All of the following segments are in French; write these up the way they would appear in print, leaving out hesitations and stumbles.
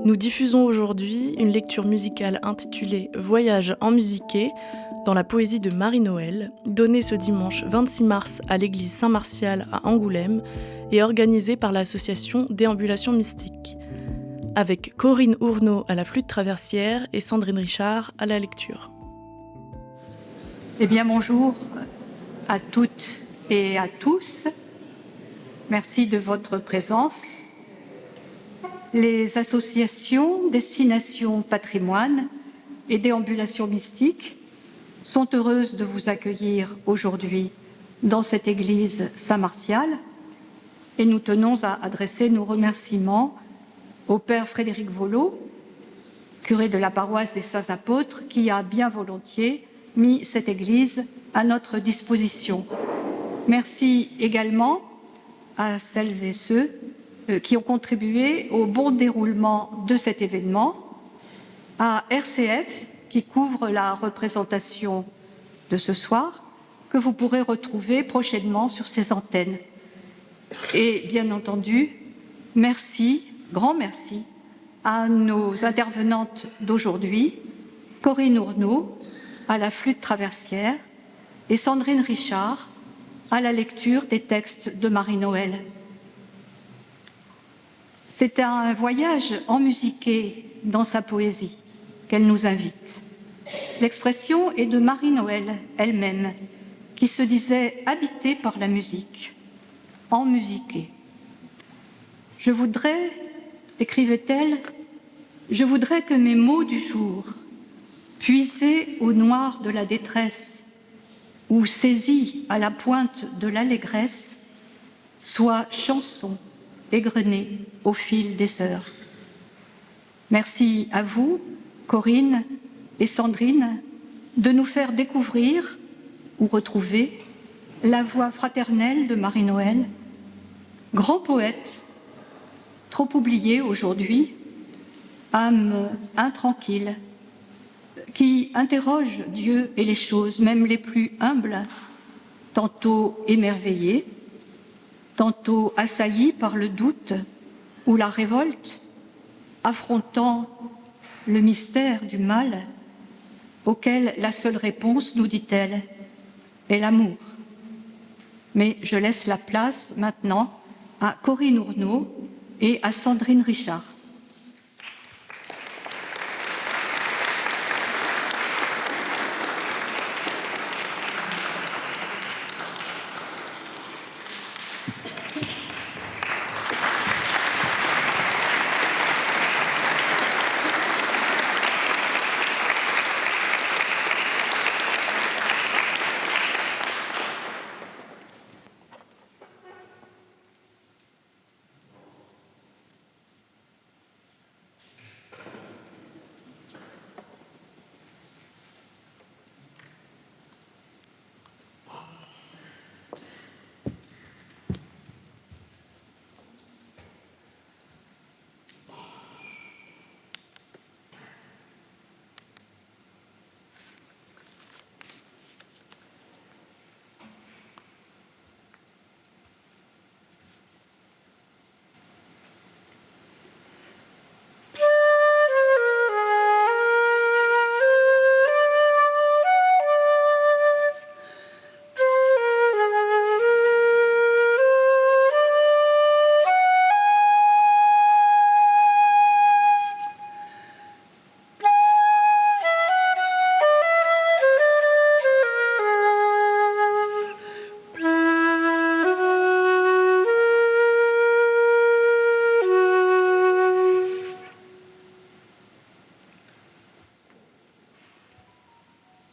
Nous diffusons aujourd'hui une lecture musicale intitulée Voyage en musiqué dans la poésie de Marie-Noël, donnée ce dimanche 26 mars à l'église Saint-Martial à Angoulême et organisée par l'association Déambulation Mystique, avec Corinne Ournaud à la flûte traversière et Sandrine Richard à la lecture. Eh bien, bonjour à toutes et à tous. Merci de votre présence. Les associations Destination Patrimoine et Déambulation Mystique sont heureuses de vous accueillir aujourd'hui dans cette église Saint-Martial et nous tenons à adresser nos remerciements au Père Frédéric Vollot, curé de la paroisse des Saints Apôtres, qui a bien volontiers mis cette église à notre disposition. Merci également à celles et ceux qui ont contribué au bon déroulement de cet événement, à RCF qui couvre la représentation de ce soir, que vous pourrez retrouver prochainement sur ces antennes. Et bien entendu, merci, grand merci, à nos intervenantes d'aujourd'hui, Corinne Ournaud à la flûte traversière et Sandrine Richard à la lecture des textes de Marie-Noël. C'est un voyage enmusiqué dans sa poésie qu'elle nous invite. L'expression est de Marie-Noël elle-même, qui se disait habitée par la musique, enmusiquée. Je voudrais, écrivait-elle, je voudrais que mes mots du jour, puisés au noir de la détresse ou saisis à la pointe de l'allégresse, soient chansons égrenées au fil des heures. Merci à vous, Corinne et Sandrine, de nous faire découvrir ou retrouver la voix fraternelle de Marie-Noël, grand poète, trop oublié aujourd'hui, âme intranquille, qui interroge Dieu et les choses, même les plus humbles, tantôt émerveillées, tantôt assaillis par le doute ou la révolte, affrontant le mystère du mal, auquel la seule réponse, nous dit-elle, est l'amour. Mais je laisse la place maintenant à Corinne Ournaud et à Sandrine Richard.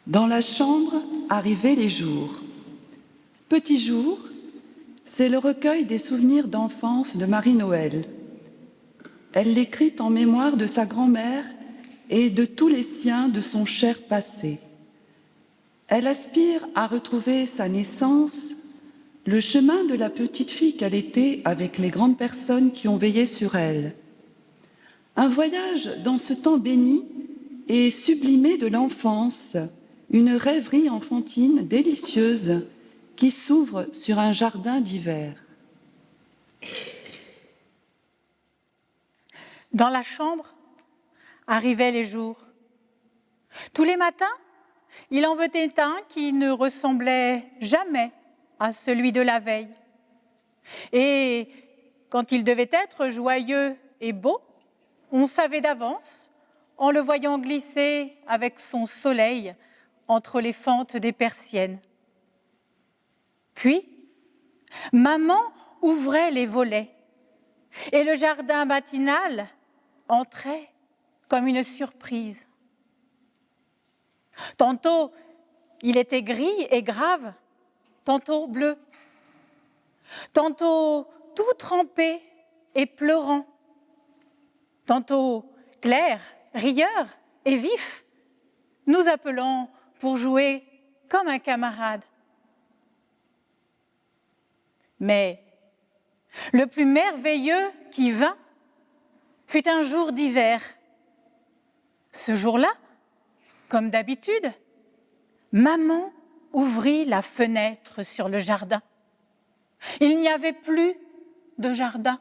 Dans la chambre arrivaient les jours. Petit jour, c'est le recueil des souvenirs d'enfance de Marie-Noël. Elle l'écrit en mémoire de sa grand-mère et de tous les siens de son cher passé. Elle aspire à retrouver sa naissance, le chemin de la petite fille qu'elle était avec les grandes personnes qui ont veillé sur elle. Un voyage dans ce temps béni et sublimé de l'enfance, une rêverie enfantine délicieuse qui s'ouvre sur un jardin d'hiver. Dans la chambre arrivaient les jours. Tous les matins, il en venait un qui ne ressemblait jamais à celui de la veille. Et quand il devait être joyeux et beau, on savait d'avance, en le voyant glisser avec son soleil entre les fentes des persiennes. Puis, maman ouvrait les volets et le jardin matinal entrait comme une surprise. Tantôt, il était gris et grave, tantôt bleu, tantôt tout trempé et pleurant, tantôt clair, rieur et vif, nous appelant pour jouer comme un camarade. Mais le plus merveilleux qui vint fut un jour d'hiver. Ce jour-là, comme d'habitude, maman ouvrit la fenêtre sur le jardin. Il n'y avait plus de jardin.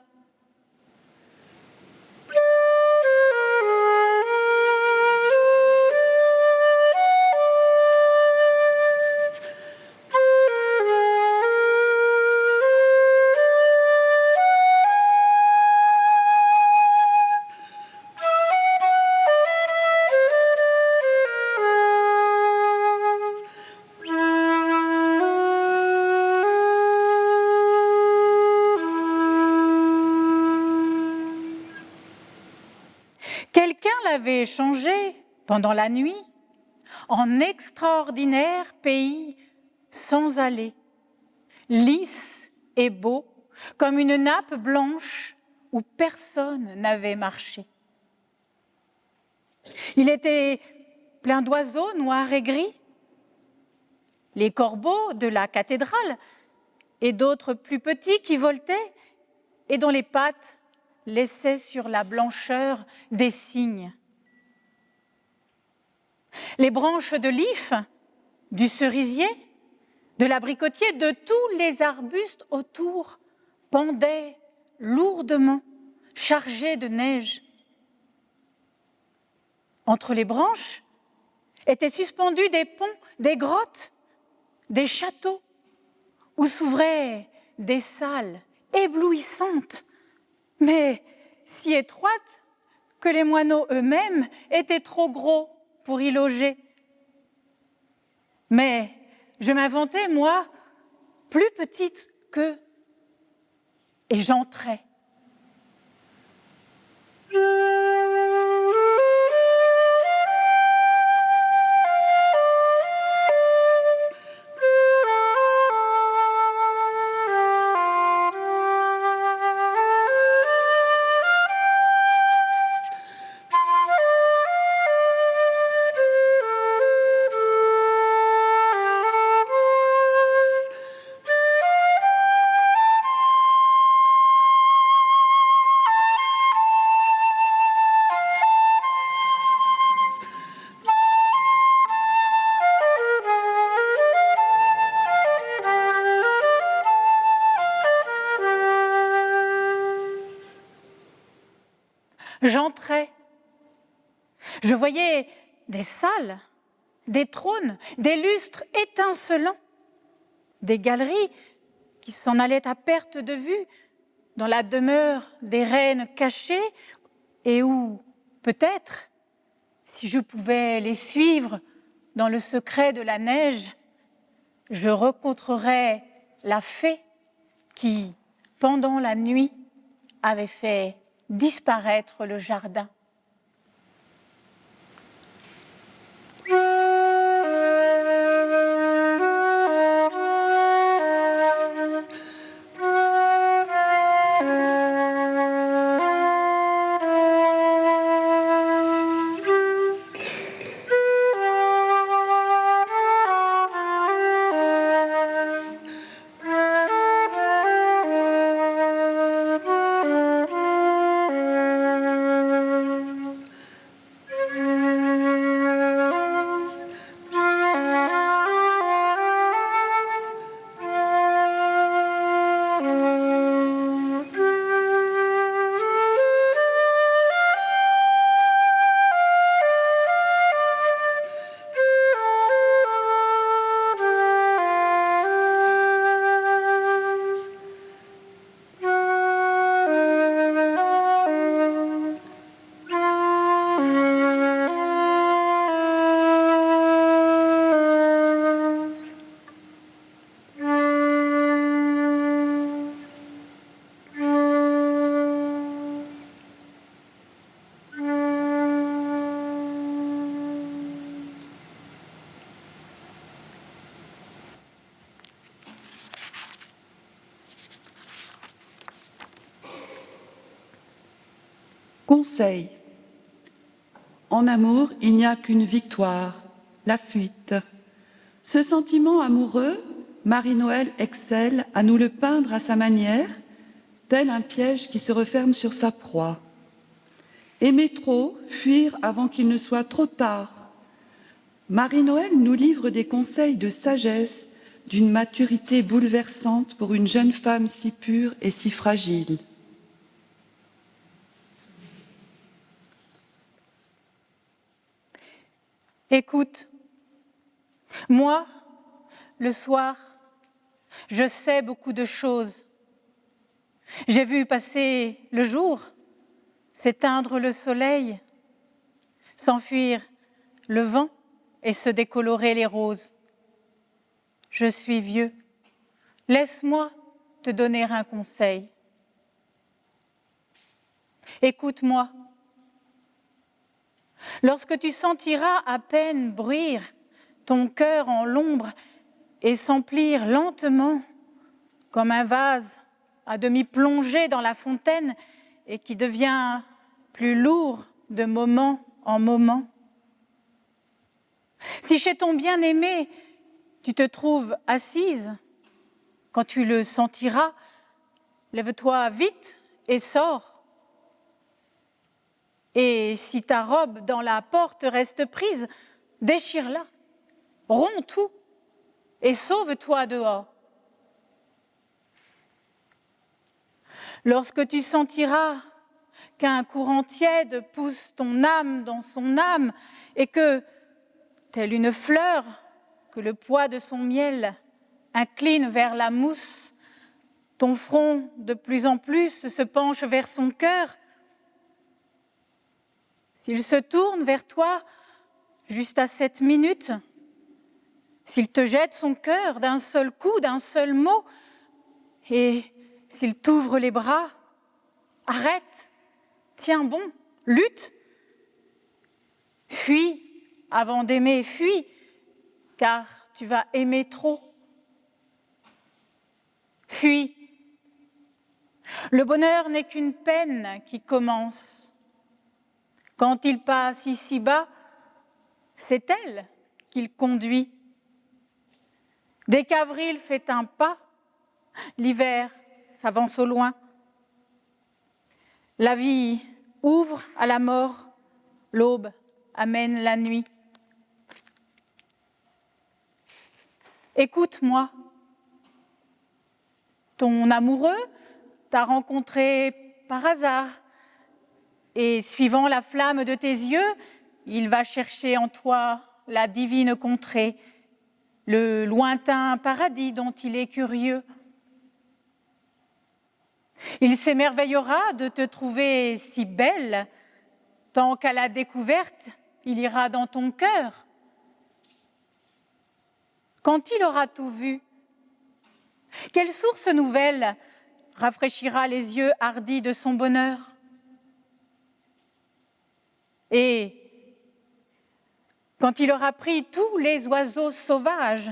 Quelqu'un l'avait changé pendant la nuit en extraordinaire pays sans allées, lisse et beau, comme une nappe blanche où personne n'avait marché. Il était plein d'oiseaux noirs et gris, les corbeaux de la cathédrale et d'autres plus petits qui voletaient et dont les pattes laissaient sur la blancheur des cygnes. Les branches de l'if, du cerisier, de l'abricotier, de tous les arbustes autour pendaient lourdement, chargés de neige. Entre les branches étaient suspendus des ponts, des grottes, des châteaux, où s'ouvraient des salles éblouissantes, mais si étroites que les moineaux eux-mêmes étaient trop gros pour y loger. Mais je m'inventais, moi, plus petite qu'eux, et j'entrais. J'entrais. Je voyais des salles, des trônes, des lustres étincelants, des galeries qui s'en allaient à perte de vue dans la demeure des reines cachées et où, peut-être, si je pouvais les suivre dans le secret de la neige, je rencontrerais la fée qui, pendant la nuit, avait fait disparaître le jardin. Conseil. En amour, il n'y a qu'une victoire, la fuite. Ce sentiment amoureux, Marie-Noël excelle à nous le peindre à sa manière, tel un piège qui se referme sur sa proie. Aimer trop, fuir avant qu'il ne soit trop tard. Marie-Noël nous livre des conseils de sagesse, d'une maturité bouleversante pour une jeune femme si pure et si fragile. Écoute, moi, le soir, je sais beaucoup de choses. J'ai vu passer le jour, s'éteindre le soleil, s'enfuir le vent et se décolorer les roses. Je suis vieux. Laisse-moi te donner un conseil. Écoute-moi. Lorsque tu sentiras à peine bruire ton cœur en l'ombre et s'emplir lentement comme un vase à demi plongé dans la fontaine et qui devient plus lourd de moment en moment. Si chez ton bien-aimé, tu te trouves assise, quand tu le sentiras, lève-toi vite et sors. Et si ta robe dans la porte reste prise, déchire-la, romps tout et sauve-toi dehors. Lorsque tu sentiras qu'un courant tiède pousse ton âme dans son âme et que, telle une fleur, que le poids de son miel incline vers la mousse, ton front de plus en plus se penche vers son cœur. S'il se tourne vers toi juste à cette minute, s'il te jette son cœur d'un seul coup, d'un seul mot, et s'il t'ouvre les bras, arrête, tiens bon, lutte, fuis avant d'aimer, fuis, car tu vas aimer trop. Fuis. Le bonheur n'est qu'une peine qui commence. Quand il passe ici-bas, c'est elle qu'il conduit. Dès qu'avril fait un pas, l'hiver s'avance au loin. La vie ouvre à la mort, l'aube amène la nuit. Écoute-moi, ton amoureux t'a rencontré par hasard et suivant la flamme de tes yeux, il va chercher en toi la divine contrée, le lointain paradis dont il est curieux. Il s'émerveillera de te trouver si belle, tant qu'à la découverte, il ira dans ton cœur. Quand il aura tout vu, quelle source nouvelle rafraîchira les yeux hardis de son bonheur? Et quand il aura pris tous les oiseaux sauvages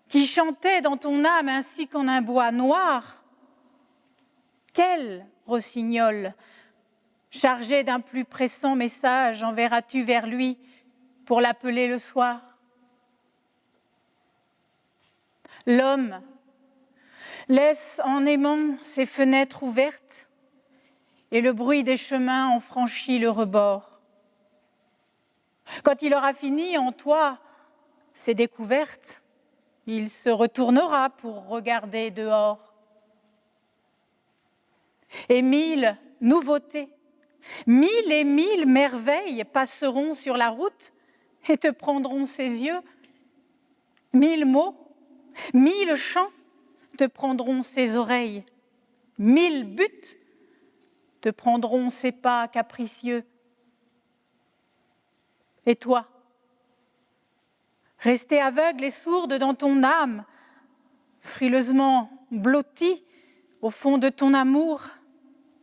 qui chantaient dans ton âme ainsi qu'en un bois noir, quel rossignol, chargé d'un plus pressant message, enverras-tu vers lui pour l'appeler le soir? L'homme laisse en aimant ses fenêtres ouvertes et le bruit des chemins en franchit le rebord. Quand il aura fini en toi ses découvertes, il se retournera pour regarder dehors. Et 1000 nouveautés, 1000 et 1000 merveilles passeront sur la route et te prendront ses yeux. 1000 mots, 1000 chants te prendront ses oreilles. 1000 buts te prendront ses pas capricieux. Et toi, restée aveugle et sourde dans ton âme, frileusement blottie au fond de ton amour,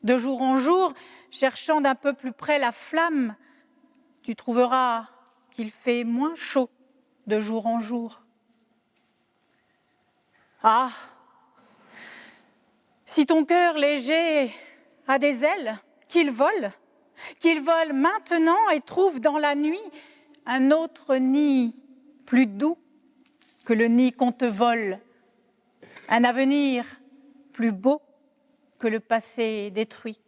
de jour en jour, cherchant d'un peu plus près la flamme, tu trouveras qu'il fait moins chaud de jour en jour. Ah, si ton cœur léger a des ailes, qu'il vole, qu'il vole maintenant et trouve dans la nuit un autre nid plus doux que le nid qu'on te vole, un avenir plus beau que le passé détruit.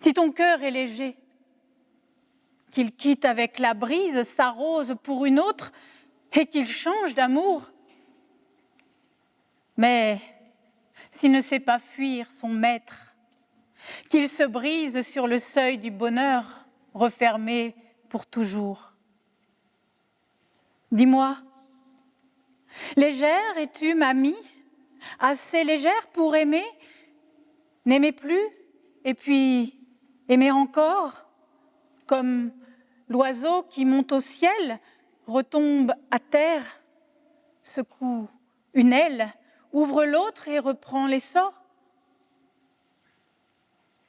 Si ton cœur est léger, qu'il quitte avec la brise sa rose pour une autre et qu'il change d'amour. Mais s'il ne sait pas fuir son maître, qu'il se brise sur le seuil du bonheur, refermé pour toujours. Dis-moi, légère es-tu, mamie, assez légère pour aimer, n'aimer plus, et puis aimer encore, comme l'oiseau qui monte au ciel, retombe à terre, secoue une aile, ouvre l'autre et reprend l'essor.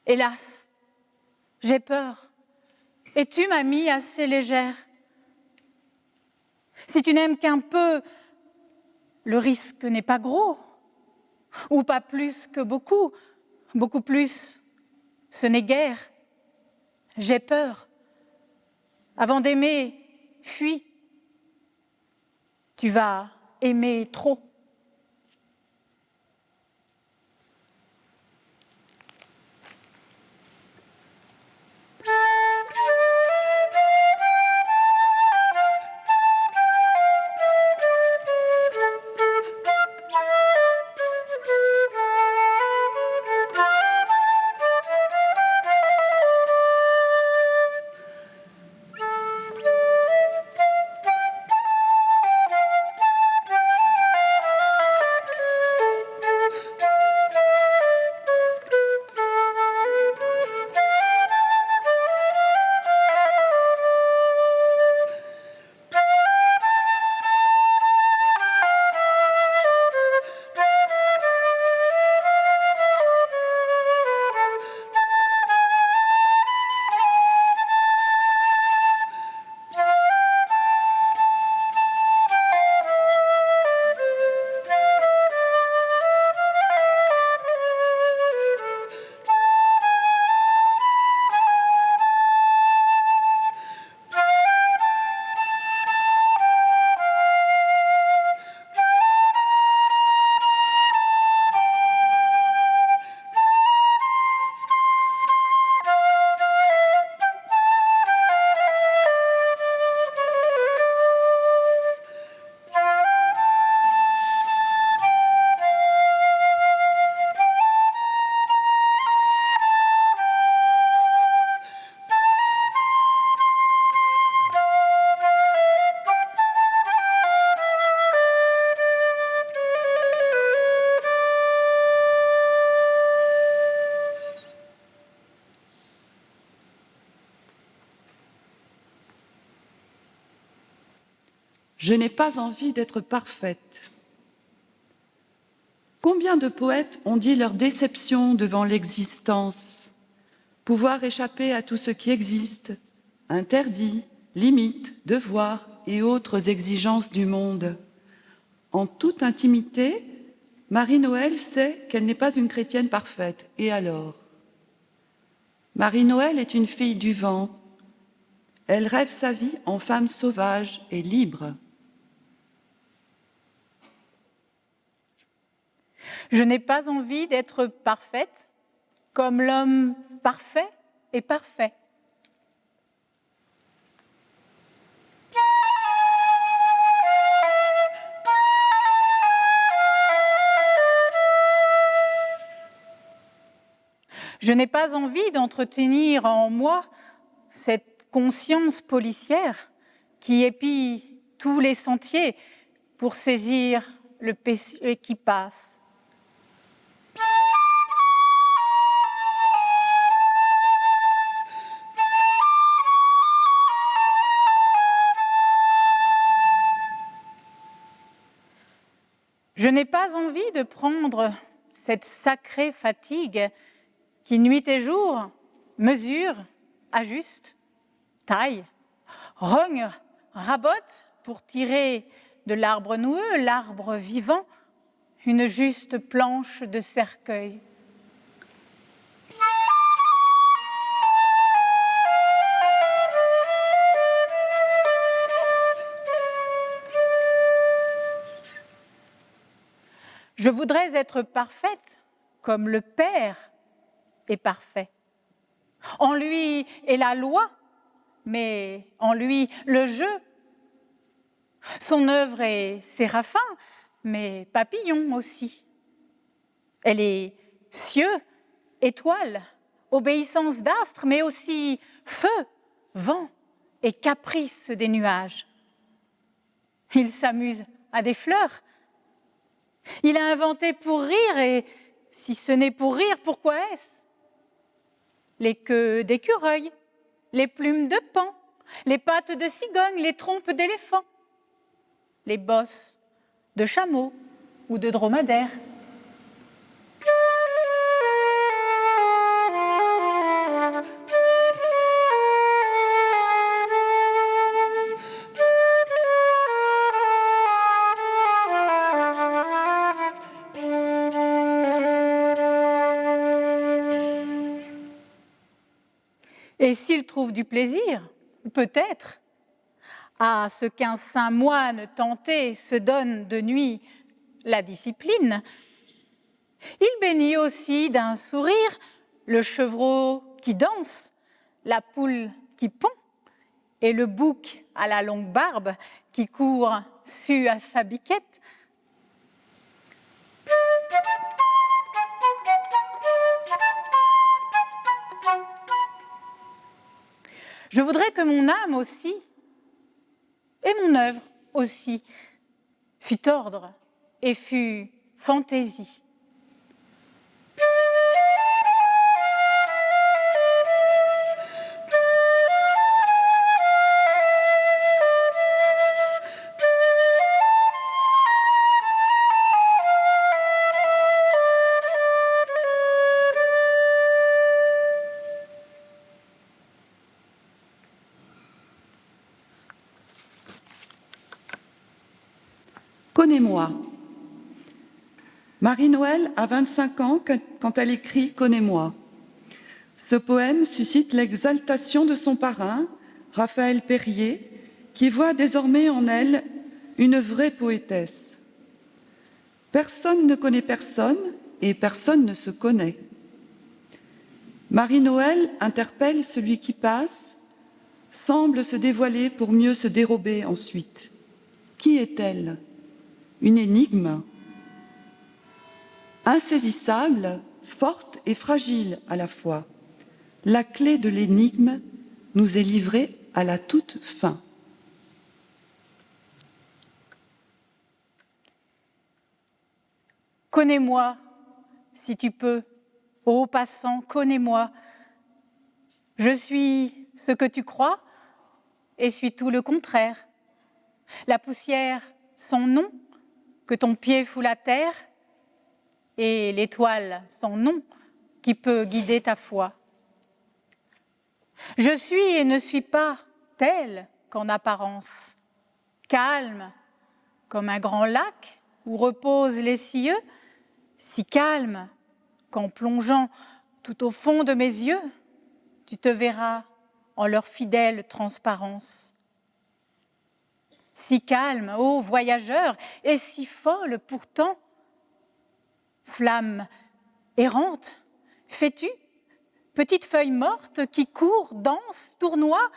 Hélas, j'ai peur. Es-tu, mamie, assez légère? Si tu n'aimes qu'un peu, le risque n'est pas gros, ou pas plus que beaucoup, beaucoup plus, ce n'est guère. J'ai peur. Avant d'aimer, fuis. Tu vas aimer trop. Je n'ai pas envie d'être parfaite. Combien de poètes ont dit leur déception devant l'existence, pouvoir échapper à tout ce qui existe, interdit, limite, devoir et autres exigences du monde. En toute intimité, Marie-Noël sait qu'elle n'est pas une chrétienne parfaite. Et alors? Marie-Noël est une fille du vent. Elle rêve sa vie en femme sauvage et libre. Je n'ai pas envie d'être parfaite, comme l'homme parfait est parfait. Je n'ai pas envie d'entretenir en moi cette conscience policière qui épie tous les sentiers pour saisir le péché qui passe. Je n'ai pas envie de prendre cette sacrée fatigue qui, nuit et jour, mesure, ajuste, taille, rogne, rabote pour tirer de l'arbre noueux, l'arbre vivant, une juste planche de cercueil. Je voudrais être parfaite comme le Père est parfait. En lui est la loi, mais en lui le jeu. Son œuvre est séraphin, mais papillon aussi. Elle est cieux, étoile, obéissance d'astre, mais aussi feu, vent et caprice des nuages. Il s'amuse à des fleurs. Il a inventé pour rire, et si ce n'est pour rire, pourquoi est-ce? Les queues d'écureuil, les plumes de paon, les pattes de cigogne, les trompes d'éléphant, les bosses de chameau ou de dromadaire. Et s'il trouve du plaisir, peut-être, à ce qu'un saint moine tenté se donne de nuit la discipline, il bénit aussi d'un sourire le chevreau qui danse, la poule qui pond et le bouc à la longue barbe qui court su à sa biquette. Je voudrais que mon âme aussi, et mon œuvre aussi, fût ordre et fût fantaisie. Connais-moi. Marie-Noël a 25 ans quand elle écrit « Connais-moi ». Ce poème suscite l'exaltation de son parrain, Raphaël Perrier, qui voit désormais en elle une vraie poétesse. Personne ne connaît personne et personne ne se connaît. Marie-Noël interpelle celui qui passe, semble se dévoiler pour mieux se dérober ensuite. Qui est-elle ? Une énigme, insaisissable, forte et fragile à la fois. La clé de l'énigme nous est livrée à la toute fin. Connais-moi, si tu peux, ô passant, connais-moi. Je suis ce que tu crois et suis tout le contraire. La poussière, son nom, que ton pied foule la terre, et l'étoile, son nom, qui peut guider ta foi. Je suis et ne suis pas telle qu'en apparence, calme comme un grand lac où reposent les cieux, si calme qu'en plongeant tout au fond de mes yeux, tu te verras en leur fidèle transparence. Si calme, ô voyageur, et si folle pourtant, flamme errante, fais-tu, petite feuille morte qui court, danse, tournoie,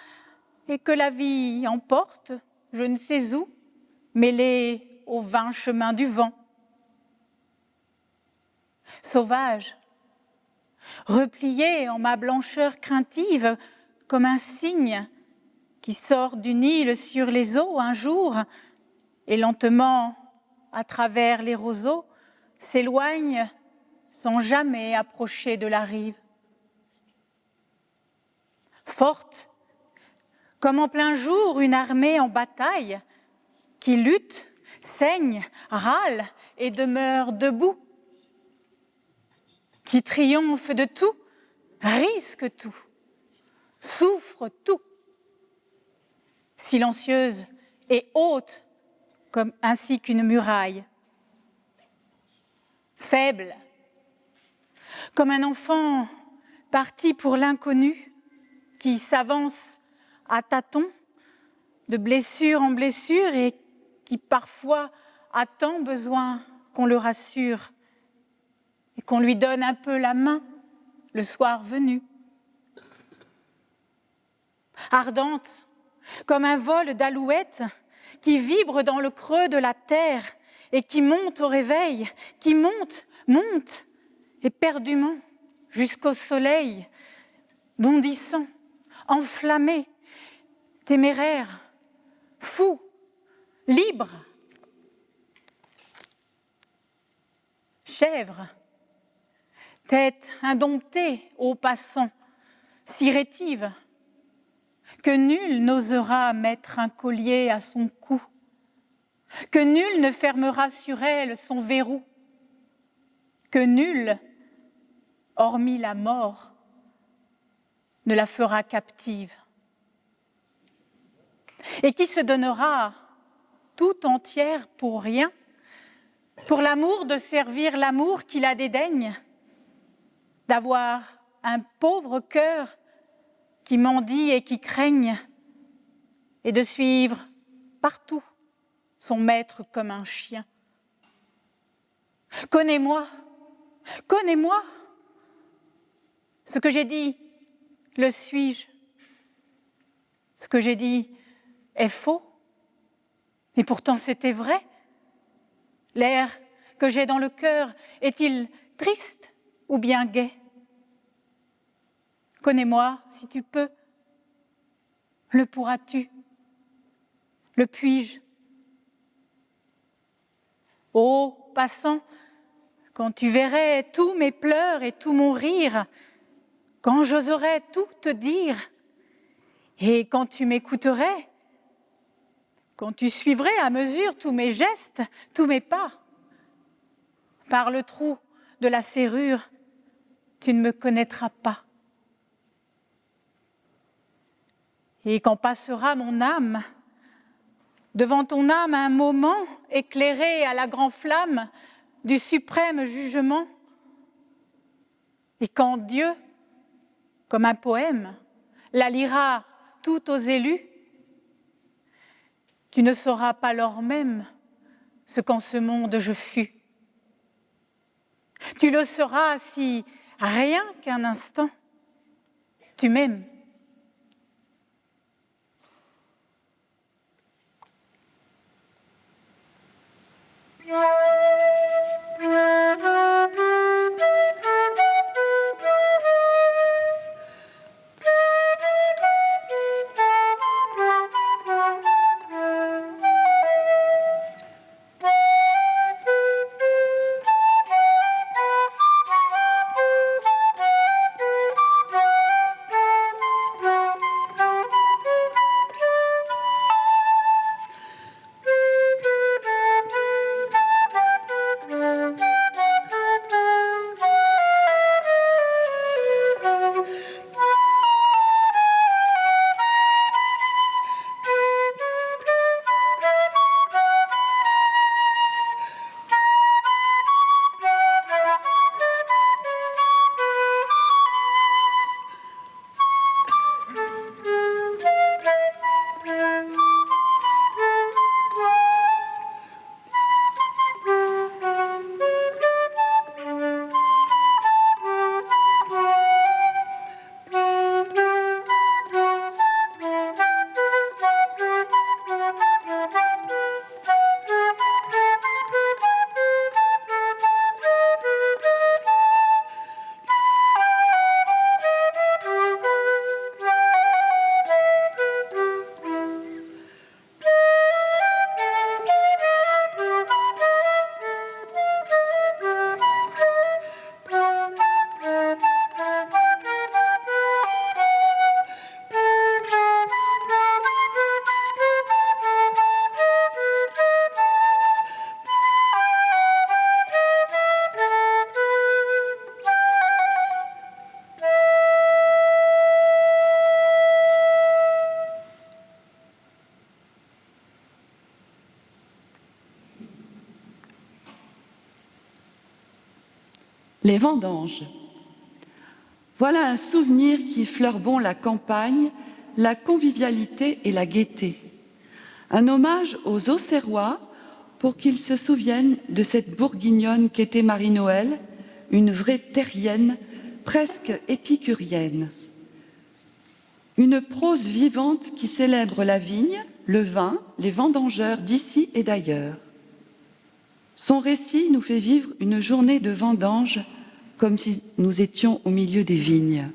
et que la vie emporte, je ne sais où, mêlée au vain chemin du vent. Sauvage, repliée en ma blancheur craintive, comme un cygne qui sort du Nil sur les eaux un jour et lentement, à travers les roseaux, s'éloigne sans jamais approcher de la rive. Forte, comme en plein jour une armée en bataille, qui lutte, saigne, râle et demeure debout, qui triomphe de tout, risque tout, souffre tout, silencieuse et haute ainsi qu'une muraille, faible, comme un enfant parti pour l'inconnu qui s'avance à tâtons de blessure en blessure et qui parfois a tant besoin qu'on le rassure et qu'on lui donne un peu la main le soir venu. Ardente comme un vol d'alouette qui vibre dans le creux de la terre et qui monte au réveil, qui monte, monte, éperdument jusqu'au soleil, bondissant, enflammé, téméraire, fou, libre. Chèvre, tête indomptée aux passants, si rétive, que nul n'osera mettre un collier à son cou, que nul ne fermera sur elle son verrou, que nul, hormis la mort, ne la fera captive, et qui se donnera tout entière pour rien, pour l'amour de servir l'amour qui la dédaigne, d'avoir un pauvre cœur qui mendie et qui craigne, et de suivre partout son maître comme un chien. Connais-moi, connais-moi. Ce que j'ai dit, le suis-je? Ce que j'ai dit est faux, et pourtant c'était vrai. L'air que j'ai dans le cœur est-il triste ou bien gai? Connais-moi si tu peux. Le pourras-tu? Le puis-je? Ô passant, quand tu verrais tous mes pleurs et tout mon rire, quand j'oserais tout te dire, et quand tu m'écouterais, quand tu suivrais à mesure tous mes gestes, tous mes pas, par le trou de la serrure, tu ne me connaîtras pas. Et quand passera mon âme, devant ton âme un moment éclairé à la grande flamme du suprême jugement, et quand Dieu, comme un poème, la lira tout aux élus, tu ne sauras pas lors même ce qu'en ce monde je fus. Tu le sauras si, rien qu'un instant, tu m'aimes. Les vendanges. Voilà un souvenir qui fleure bon la campagne, la convivialité et la gaieté. Un hommage aux Auxerrois, pour qu'ils se souviennent de cette bourguignonne qu'était Marie-Noël, une vraie terrienne, presque épicurienne. Une prose vivante qui célèbre la vigne, le vin, les vendangeurs d'ici et d'ailleurs. Son récit nous fait vivre une journée de vendange comme si nous étions au milieu des vignes.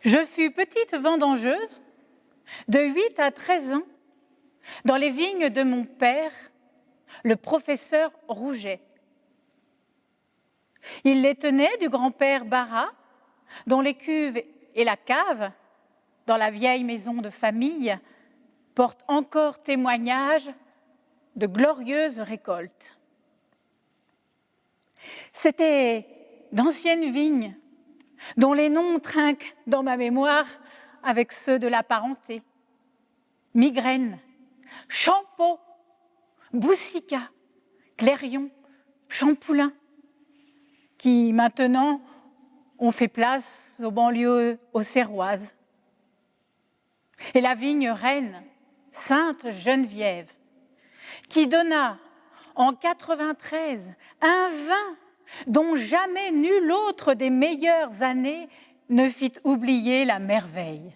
Je fus petite vendangeuse de 8 à 13 ans dans les vignes de mon père, le professeur Rouget. Il les tenait du grand-père Barra, dont les cuves et la cave, dans la vieille maison de famille, portent encore témoignage de glorieuses récoltes. C'étaient d'anciennes vignes dont les noms trinquent dans ma mémoire avec ceux de la parenté. Migraine, Champeau, Boussica, Clérion, Champoulin, qui maintenant ont fait place aux banlieues auxerroises. Et la vigne reine, Sainte Geneviève, qui donna en 93 un vin dont jamais nul autre des meilleures années ne fit oublier la merveille.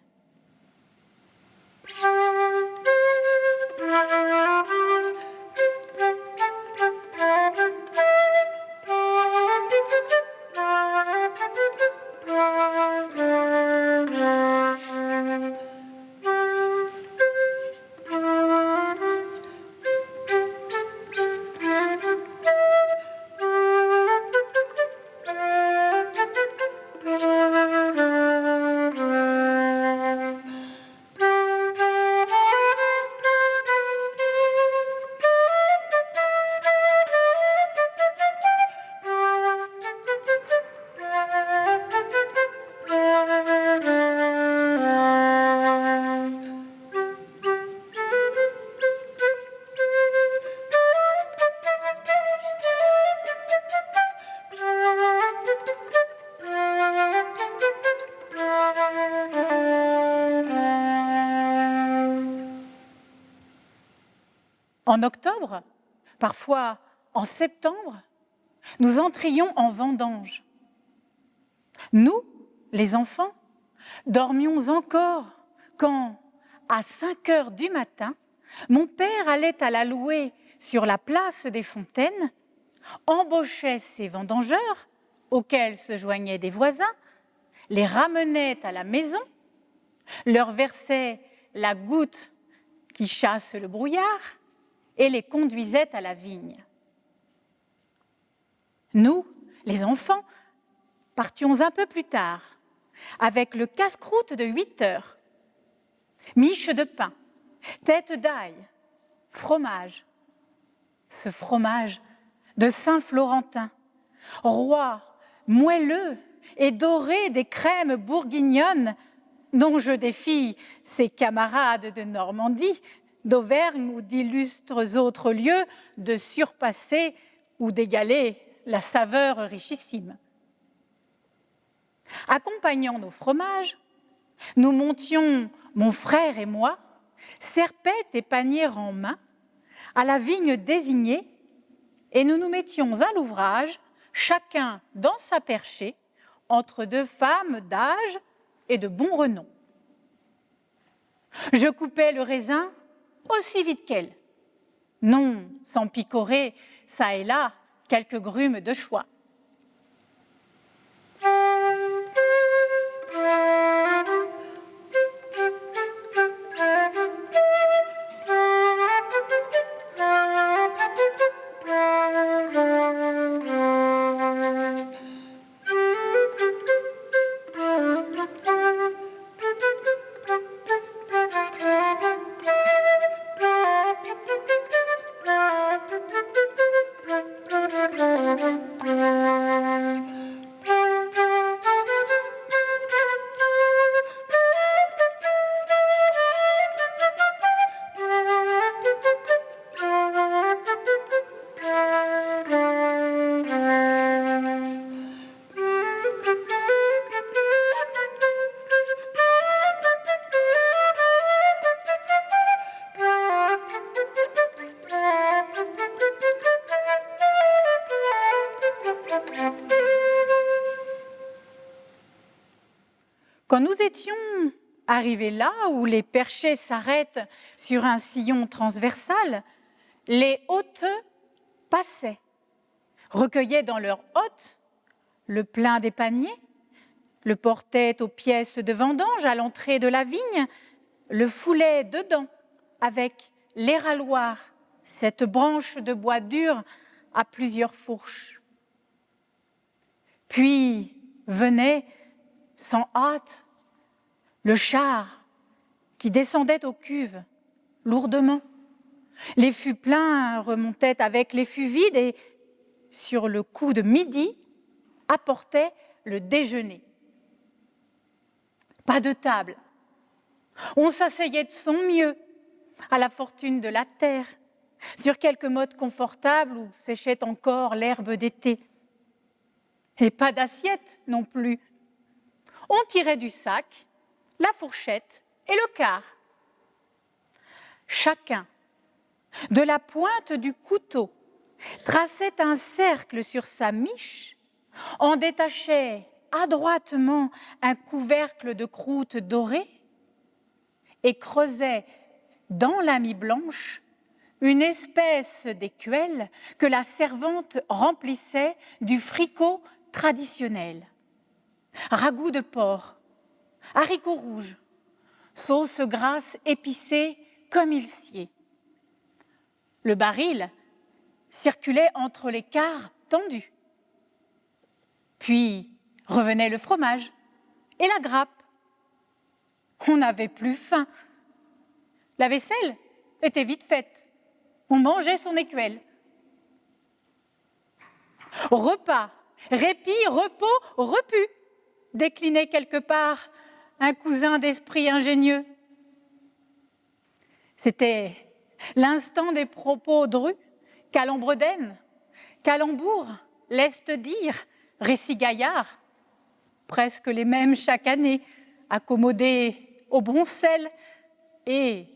En octobre, parfois en septembre, nous entrions en vendange. Nous, les enfants, dormions encore quand, à 5 heures du matin, mon père allait à la louer sur la place des Fontaines, embauchait ses vendangeurs, auxquels se joignaient des voisins, les ramenait à la maison, leur versait la goutte qui chasse le brouillard et les conduisait à la vigne. Nous, les enfants, partions un peu plus tard, avec le casse-croûte de 8 heures, miche de pain, tête d'ail, fromage. Ce fromage de Saint-Florentin, roi, moelleux et doré des crèmes bourguignonnes, dont je défie ses camarades de Normandie, d'Auvergne ou d'illustres autres lieux de surpasser ou d'égaler la saveur richissime. Accompagnant nos fromages, nous montions, mon frère et moi, serpettes et paniers en main, à la vigne désignée, et nous nous mettions à l'ouvrage, chacun dans sa perchée, entre deux femmes d'âge et de bon renom. Je coupais le raisin aussi vite qu'elle, non sans picorer, çà et là, quelques grumes de choix. Quand nous étions arrivés là où les perchés s'arrêtent sur un sillon transversal, les hôteux passaient, recueillaient dans leurs hottes le plein des paniers, le portaient aux pièces de vendange à l'entrée de la vigne, le foulaient dedans avec l'éraloir, cette branche de bois dur à plusieurs fourches. Puis venait, sans hâte, le char qui descendait aux cuves lourdement. Les fûts pleins remontaient avec les fûts vides et, sur le coup de midi, apportaient le déjeuner. Pas de table. On s'asseyait de son mieux, à la fortune de la terre, sur quelques mottes confortables où séchait encore l'herbe d'été. Et pas d'assiette non plus. On tirait du sac la fourchette et le quart. Chacun, de la pointe du couteau, traçait un cercle sur sa miche, en détachait adroitement un couvercle de croûte dorée et creusait dans la mie blanche une espèce d'écuelle que la servante remplissait du fricot traditionnel. Ragoût de porc, haricots rouges, sauce grasse épicée comme il sied. Le baril circulait entre les quarts tendus. Puis revenait le fromage et la grappe. On n'avait plus faim. La vaisselle était vite faite. On mangeait son écuelle. Repas, répit, repos, repu, déclinait quelque part un cousin d'esprit ingénieux. C'était l'instant des propos drus, calembredaines, calembours, laisse dire, récits gaillards, presque les mêmes chaque année, accommodés au bon sel, et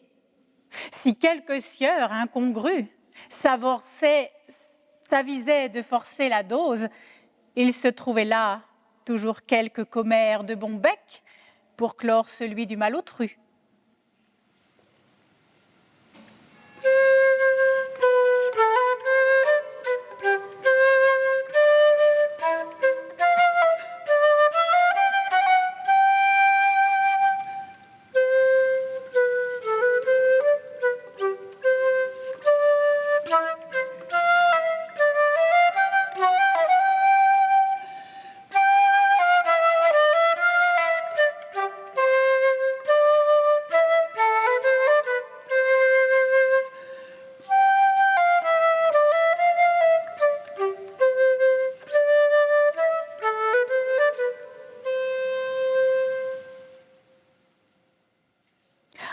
si quelques sieurs incongrus s'avisaient de forcer la dose, il se trouvait là toujours quelques commères de bon bec pour clore celui du malotru.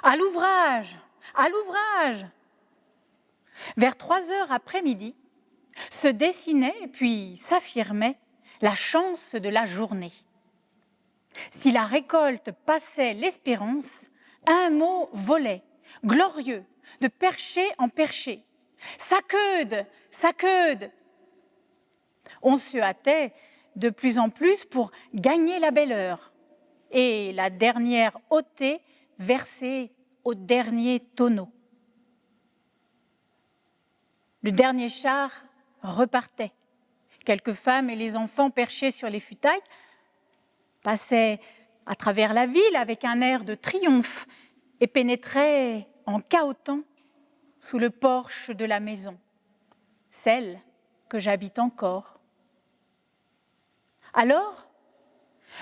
À l'ouvrage, à l'ouvrage. Vers 3h après-midi, se dessinait puis s'affirmait la chance de la journée. Si la récolte passait l'espérance, un mot volait, glorieux, de perché en perché. Saqueude, saqueude. On se hâtait de plus en plus pour gagner la belle heure et la dernière ôtée versée au dernier tonneau. Le dernier char repartait. Quelques femmes et les enfants perchés sur les futailles passaient à travers la ville avec un air de triomphe et pénétraient en cahotant sous le porche de la maison, celle que j'habite encore. Alors,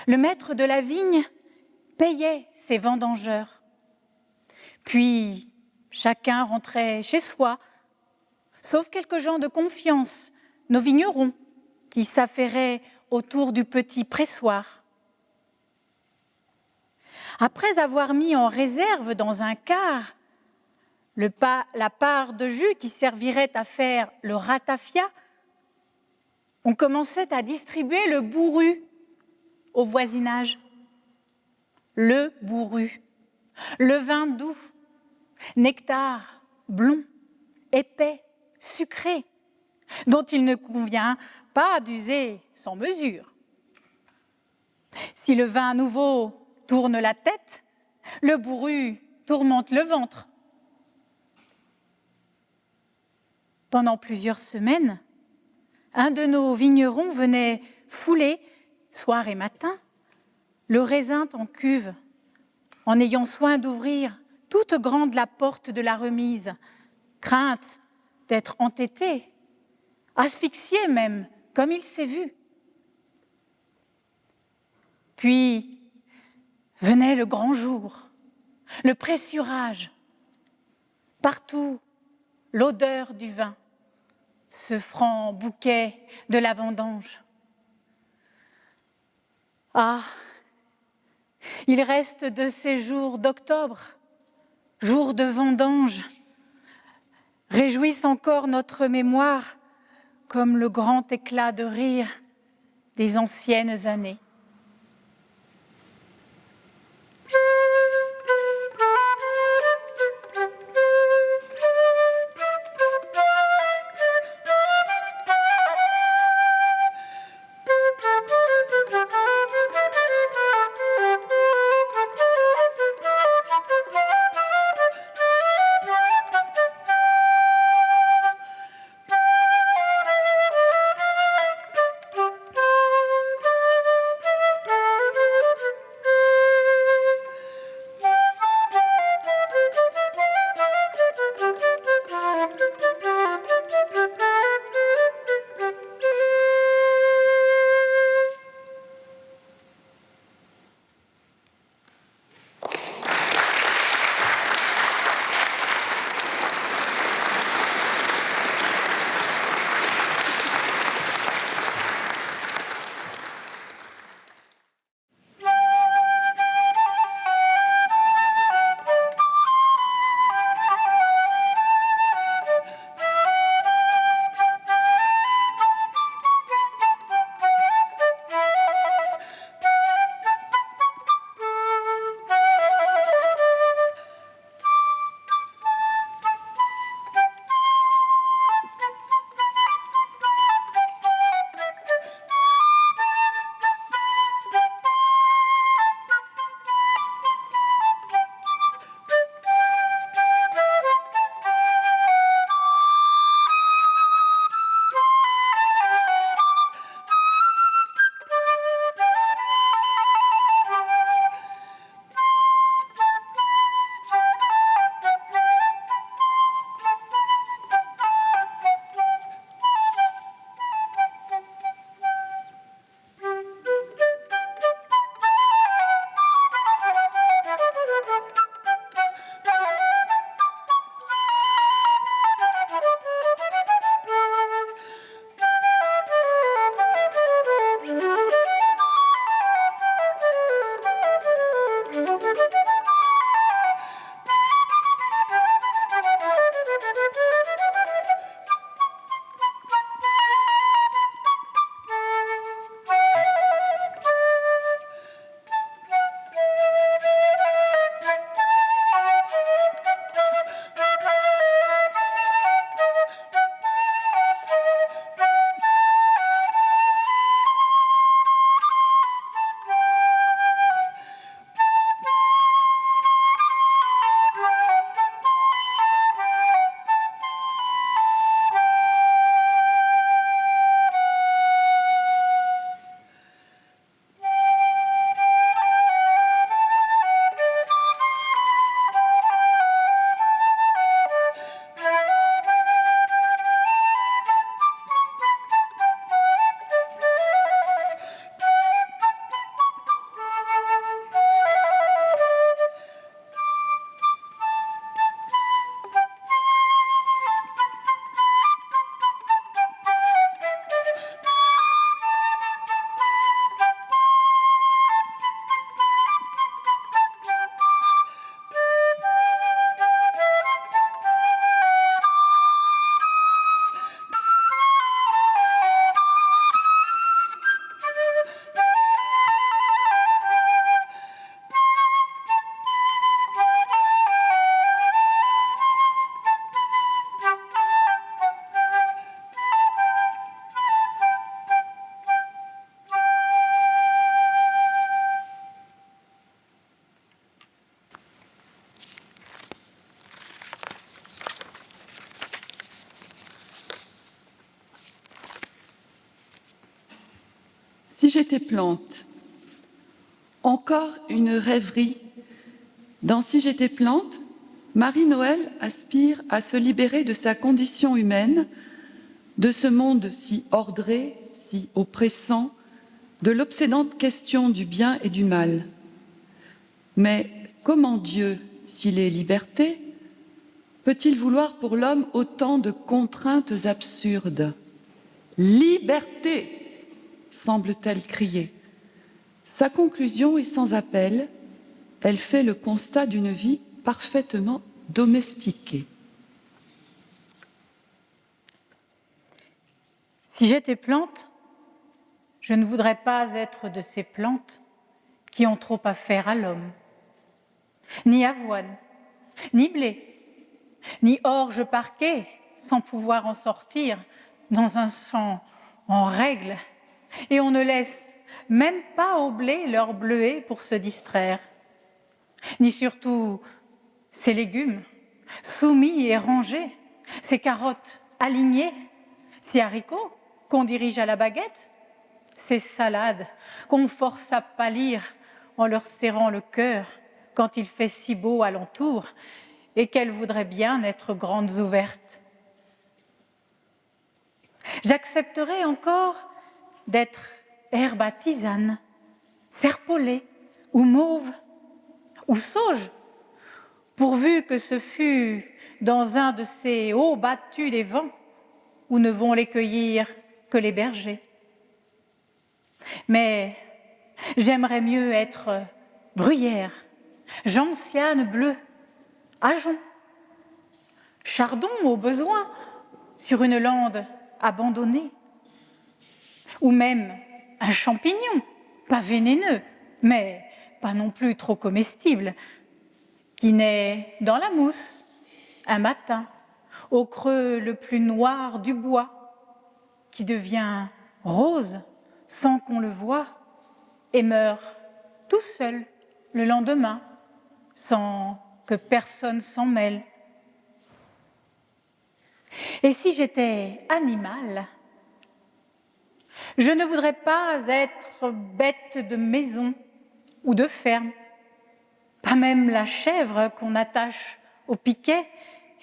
le maître de la vigne payait ses vendangeurs. Puis, chacun rentrait chez soi, sauf quelques gens de confiance, nos vignerons, qui s'affairaient autour du petit pressoir. Après avoir mis en réserve dans un quart la part de jus qui servirait à faire le ratafia, on commençait à distribuer le bourru au voisinage. Le bourru, le vin doux, nectar blond, épais, sucré, dont il ne convient pas d'user sans mesure. Si le vin nouveau tourne la tête, le bourru tourmente le ventre. Pendant plusieurs semaines, un de nos vignerons venait fouler, soir et matin, le raisin en cuve, en ayant soin d'ouvrir toute grande la porte de la remise, crainte d'être entêté, asphyxié même, comme il s'est vu. Puis venait le grand jour, le pressurage. Partout, l'odeur du vin, ce franc bouquet de la vendange. Ah, il reste de ces jours d'octobre, jours de vendange, réjouissent encore notre mémoire comme le grand éclat de rire des anciennes années. Si j'étais plante, encore une rêverie. Dans Si j'étais plante, Marie-Noël aspire à se libérer de sa condition humaine, de ce monde si ordré, si oppressant, de l'obsédante question du bien et du mal. Mais comment Dieu, s'il est liberté, peut-il vouloir pour l'homme autant de contraintes absurdes ? Liberté, semble-t-elle crier. Sa conclusion est sans appel, elle fait le constat d'une vie parfaitement domestiquée. Si j'étais plante, je ne voudrais pas être de ces plantes qui ont trop à faire à l'homme. Ni avoine, ni blé, ni orge parquet sans pouvoir en sortir dans un champ en règle, et on ne laisse même pas au blé leur bleuet pour se distraire, ni surtout ces légumes soumis et rangés, ces carottes alignées, ces haricots qu'on dirige à la baguette, ces salades qu'on force à pâlir en leur serrant le cœur quand il fait si beau alentour et qu'elles voudraient bien être grandes ouvertes. J'accepterais encore d'être herbe à tisane, serpolée ou mauve ou sauge, pourvu que ce fût dans un de ces hauts battus des vents où ne vont les cueillir que les bergers. Mais j'aimerais mieux être bruyère, gentiane bleue, ajon, chardon au besoin sur une lande abandonnée, ou même un champignon, pas vénéneux, mais pas non plus trop comestible, qui naît dans la mousse un matin, au creux le plus noir du bois, qui devient rose sans qu'on le voie et meurt tout seul le lendemain, sans que personne s'en mêle. Et si j'étais animal, je ne voudrais pas être bête de maison ou de ferme, pas même la chèvre qu'on attache au piquet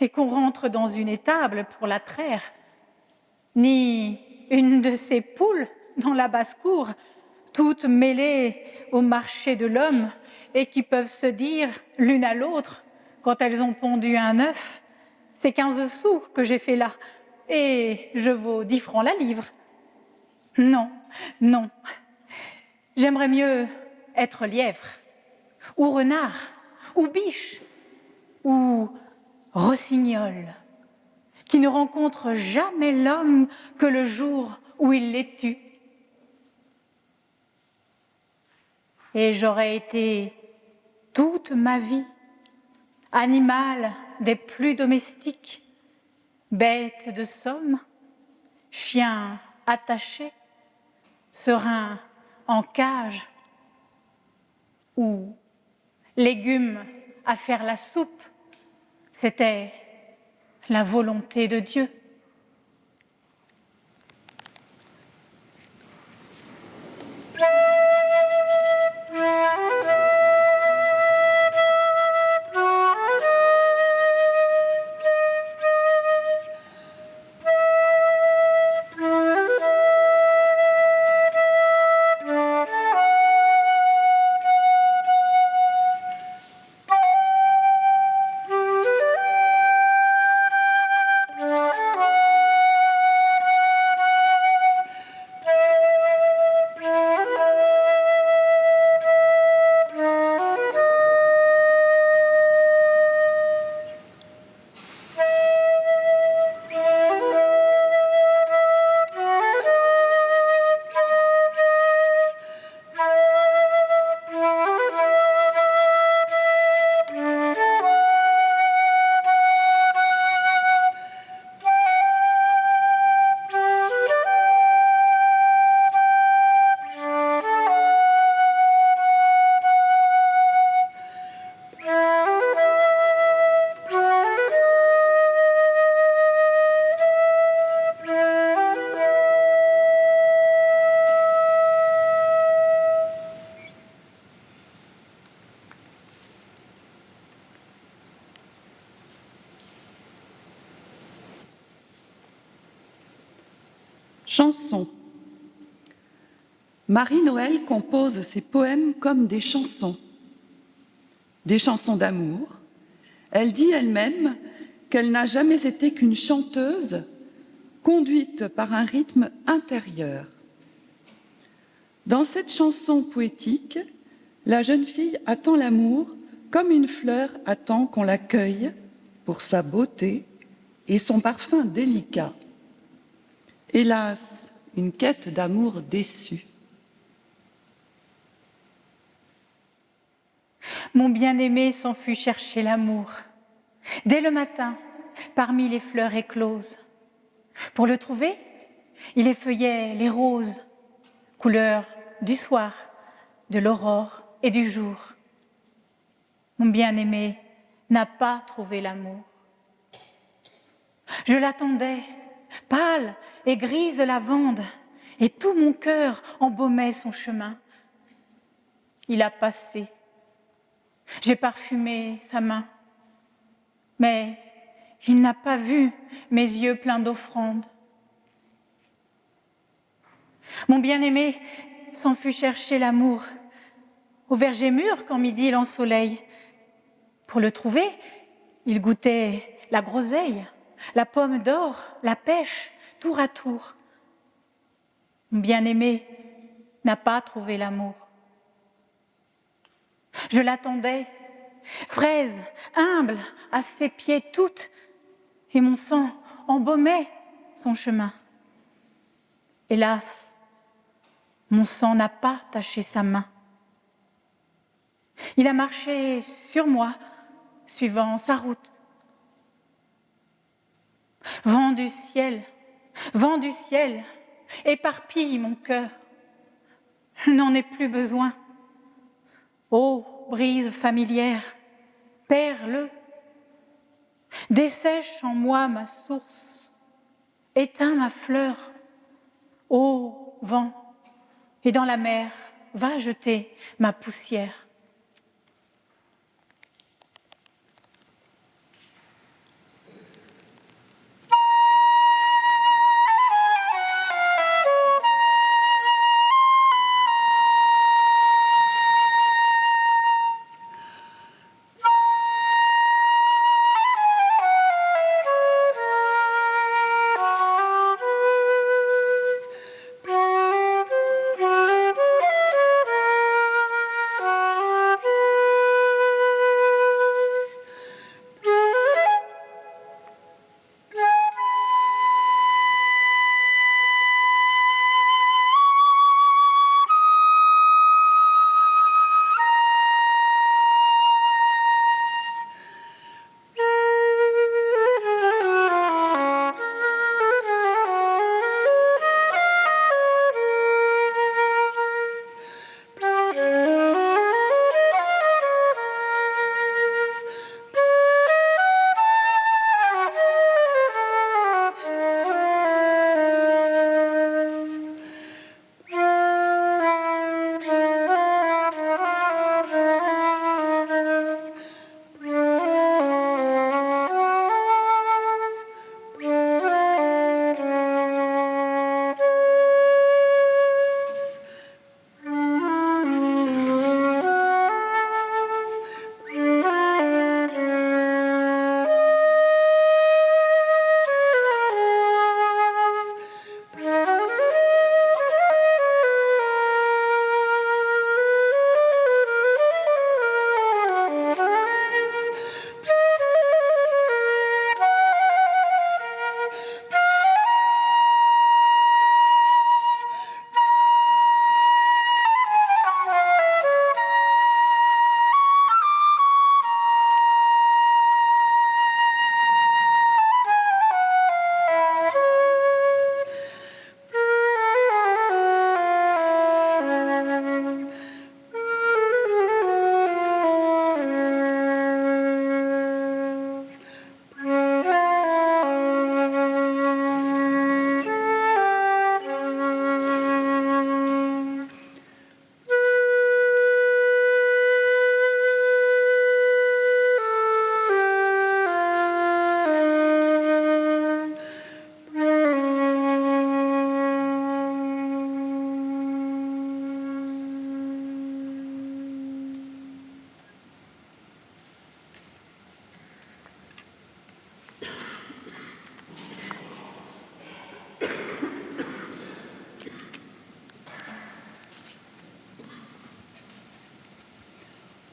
et qu'on rentre dans une étable pour la traire, ni une de ces poules dans la basse-cour, toutes mêlées au marché de l'homme et qui peuvent se dire l'une à l'autre, quand elles ont pondu un œuf, c'est 15 sous que j'ai fait là, et je vaux 10 francs la livre. Non, non. J'aimerais mieux être lièvre, ou renard, ou biche, ou rossignol, qui ne rencontre jamais l'homme que le jour où il les tue. Et j'aurais été toute ma vie animal des plus domestiques, bête de somme, chien attaché, serein en cage, ou légumes à faire la soupe, c'était la volonté de Dieu. Chanson. Marie-Noël compose ses poèmes comme des chansons d'amour. Elle dit elle-même qu'elle n'a jamais été qu'une chanteuse conduite par un rythme intérieur. Dans cette chanson poétique, la jeune fille attend l'amour comme une fleur attend qu'on la cueille pour sa beauté et son parfum délicat. Hélas, une quête d'amour déçue. Mon bien-aimé s'en fut chercher l'amour, dès le matin, parmi les fleurs écloses. Pour le trouver, il effeuillait les roses, couleur du soir, de l'aurore et du jour. Mon bien-aimé n'a pas trouvé l'amour. Je l'attendais, pâle et grise lavande, et tout mon cœur embaumait son chemin. Il a passé. J'ai parfumé sa main, mais il n'a pas vu mes yeux pleins d'offrandes. Mon bien-aimé s'en fut chercher l'amour au verger mûr quand midi l'ensoleil. Pour le trouver, il goûtait la groseille, la pomme d'or, la pêche, tour à tour. Mon bien-aimé n'a pas trouvé l'amour. Je l'attendais, fraise, humble, à ses pieds toute, et mon sang embaumait son chemin. Hélas, mon sang n'a pas taché sa main. Il a marché sur moi, suivant sa route. Vent du ciel, éparpille mon cœur. Je n'en ai plus besoin. Ô brise familière, perle, dessèche en moi ma source, éteins ma fleur. Ô vent, et dans la mer, va jeter ma poussière.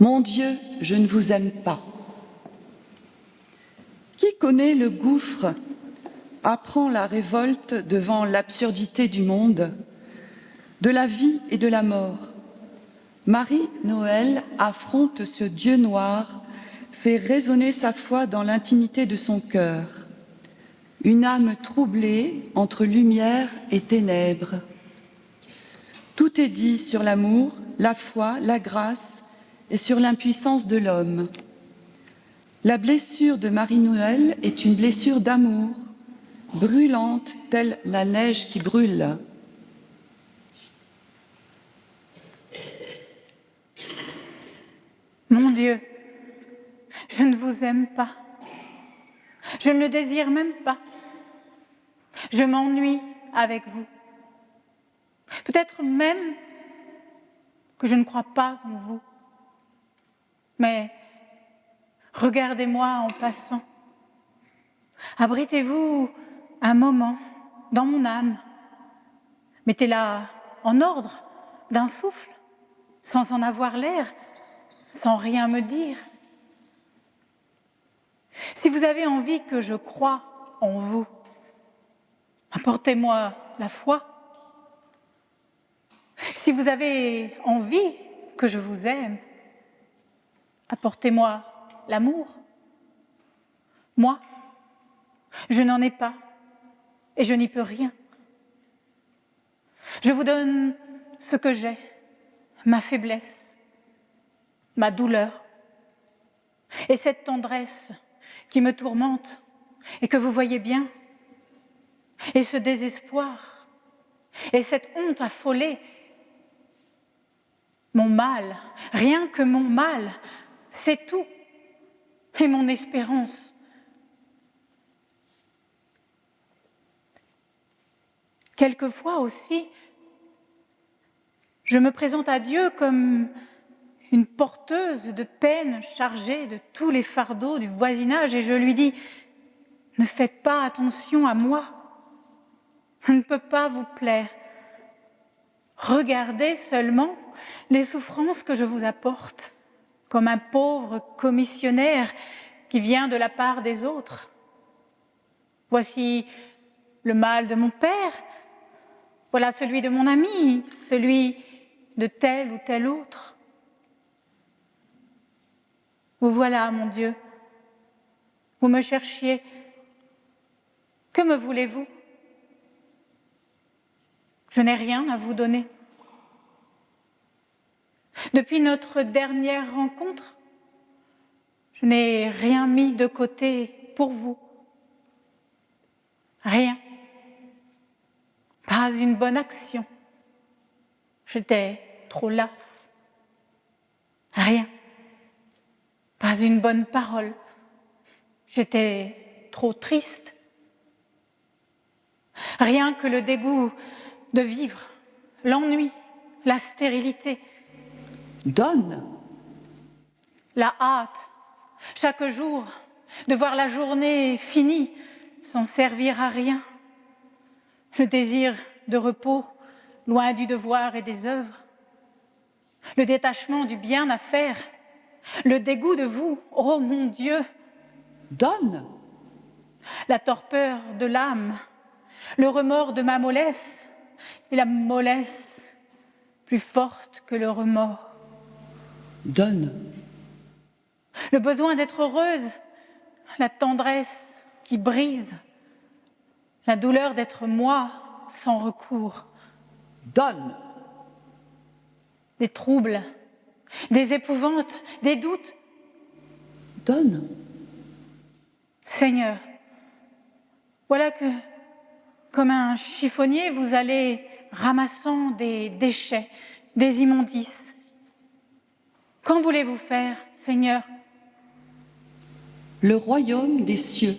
Mon Dieu, je ne vous aime pas. Qui connaît le gouffre apprend la révolte devant l'absurdité du monde, de la vie et de la mort. Marie-Noël affronte ce Dieu noir, fait résonner sa foi dans l'intimité de son cœur. Une âme troublée entre lumière et ténèbres. Tout est dit sur l'amour, la foi, la grâce et sur l'impuissance de l'homme. La blessure de Marie-Noël est une blessure d'amour, brûlante telle la neige qui brûle. Mon Dieu, je ne vous aime pas. Je ne le désire même pas. Je m'ennuie avec vous. Peut-être même que je ne crois pas en vous. Mais regardez-moi en passant. Abritez-vous un moment dans mon âme. Mettez-la en ordre d'un souffle, sans en avoir l'air, sans rien me dire. Si vous avez envie que je croie en vous, apportez-moi la foi. Si vous avez envie que je vous aime, apportez-moi l'amour. Moi, je n'en ai pas et je n'y peux rien. Je vous donne ce que j'ai, ma faiblesse, ma douleur et cette tendresse qui me tourmente et que vous voyez bien, et ce désespoir et cette honte affolée. Mon mal, rien que mon mal, c'est tout, et mon espérance. Quelquefois aussi, je me présente à Dieu comme une porteuse de peine chargée de tous les fardeaux du voisinage et je lui dis « Ne faites pas attention à moi, je ne peux pas vous plaire. Regardez seulement les souffrances que je vous apporte, comme un pauvre commissionnaire qui vient de la part des autres. Voici le mal de mon père, voilà celui de mon ami, celui de tel ou tel autre. Vous voilà, mon Dieu, vous me cherchiez. Que me voulez-vous ? Je n'ai rien à vous donner. Depuis notre dernière rencontre, je n'ai rien mis de côté pour vous. Rien. Pas une bonne action. J'étais trop lasse. Rien. Pas une bonne parole. J'étais trop triste. Rien que le dégoût de vivre, l'ennui, la stérilité. Donne. La hâte, chaque jour, de voir la journée finie, sans servir à rien. Le désir de repos, loin du devoir et des œuvres. Le détachement du bien à faire. Le dégoût de vous, ô mon Dieu. Donne. La torpeur de l'âme. Le remords de ma mollesse. Et la mollesse plus forte que le remords. Donne. Le besoin d'être heureuse. La tendresse qui brise. La douleur d'être moi sans recours. Donne. Des troubles, des épouvantes, des doutes. Donne. Seigneur, voilà que, comme un chiffonnier, vous allez ramassant des déchets, des immondices. Qu'en voulez-vous faire, Seigneur ? Le royaume des cieux.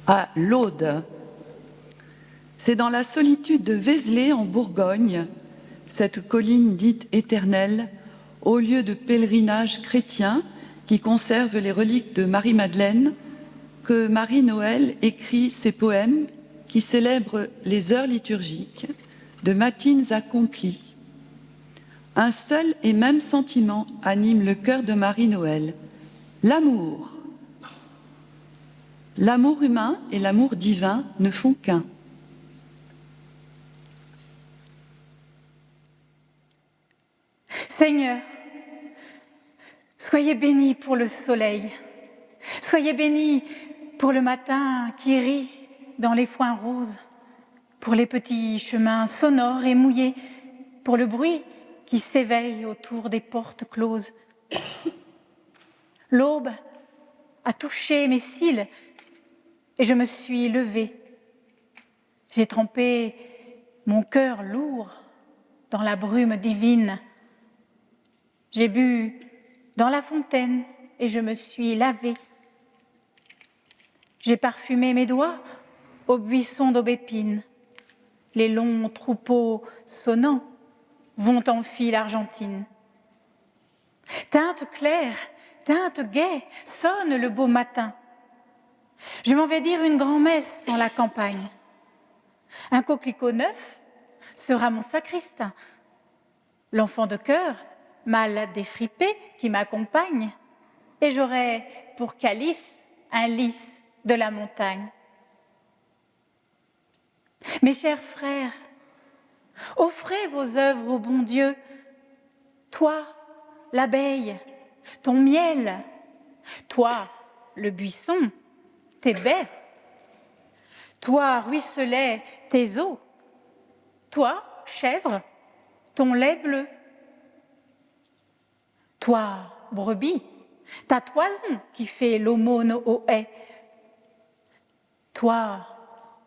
à l'Aude. C'est dans la solitude de Vézelay en Bourgogne, cette colline dite éternelle, au lieu de pèlerinage chrétien qui conserve les reliques de Marie-Madeleine, que Marie-Noël écrit ses poèmes qui célèbrent les heures liturgiques de matines accomplies. Un seul et même sentiment anime le cœur de Marie-Noël, l'amour. L'amour humain et l'amour divin ne font qu'un. Seigneur, soyez bénis pour le soleil, soyez bénis pour le matin qui rit dans les foins roses, pour les petits chemins sonores et mouillés, pour le bruit qui s'éveille autour des portes closes. L'aube a touché mes cils et je me suis levée. J'ai trempé mon cœur lourd dans la brume divine. J'ai bu dans la fontaine et je me suis lavée. J'ai parfumé mes doigts au buisson d'aubépine. Les longs troupeaux sonnants vont en file argentine. Teinte claire, teinte gaie, sonne le beau matin. Je m'en vais dire une grand-messe en la campagne. Un coquelicot neuf sera mon sacristain. L'enfant de chœur, mal défripé, qui m'accompagne, et j'aurai pour calice un lys de la montagne. Mes chers frères, offrez vos œuvres au bon Dieu. Toi, l'abeille, ton miel, toi, le buisson, tes baies, toi, ruisselet, tes eaux, toi, chèvre, ton lait bleu, toi, brebis, ta toison qui fait l'aumône aux haies, toi,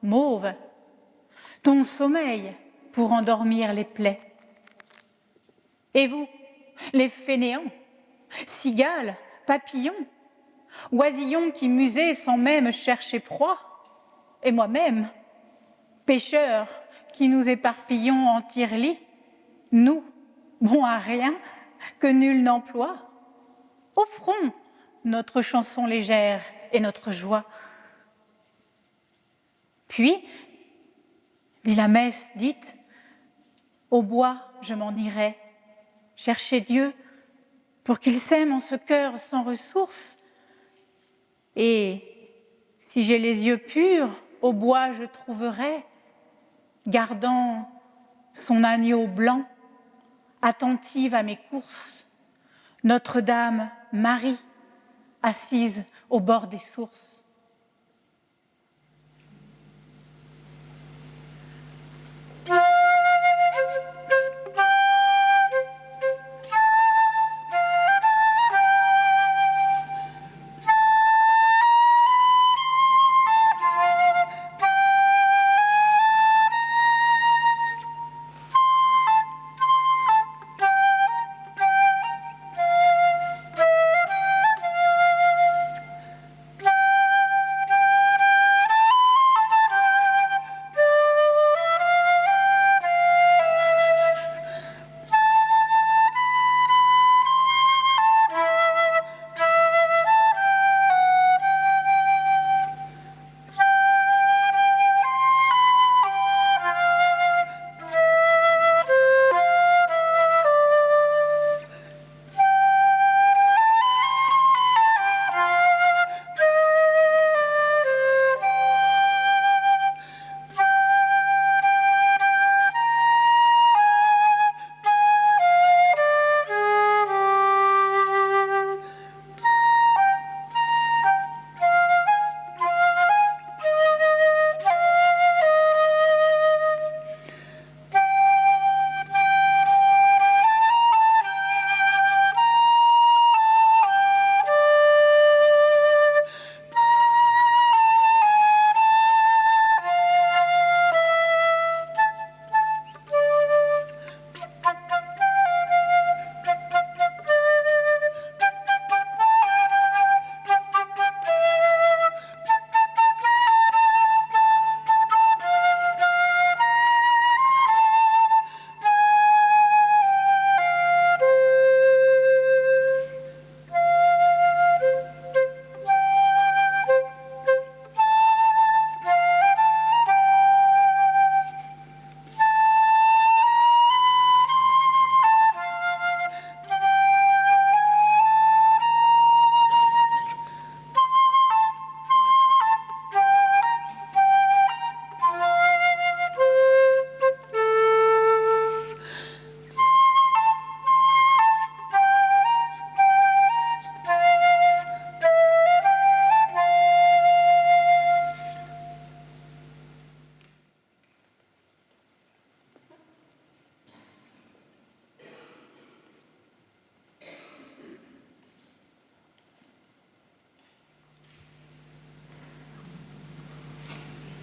mauve, ton sommeil pour endormir les plaies. Et vous, les fainéants, cigales, papillons, oisillons qui musez sans même chercher proie, et moi-même, pêcheurs qui nous éparpillons en tire-lit, nous, bons à rien, que nul n'emploie, offrons notre chanson légère et notre joie. Puis, dit la messe dite, au bois je m'en irai, chercher Dieu pour qu'il sème en ce cœur sans ressources. Et si j'ai les yeux purs, au bois je trouverai, gardant son agneau blanc, attentive à mes courses, Notre-Dame Marie, assise au bord des sources.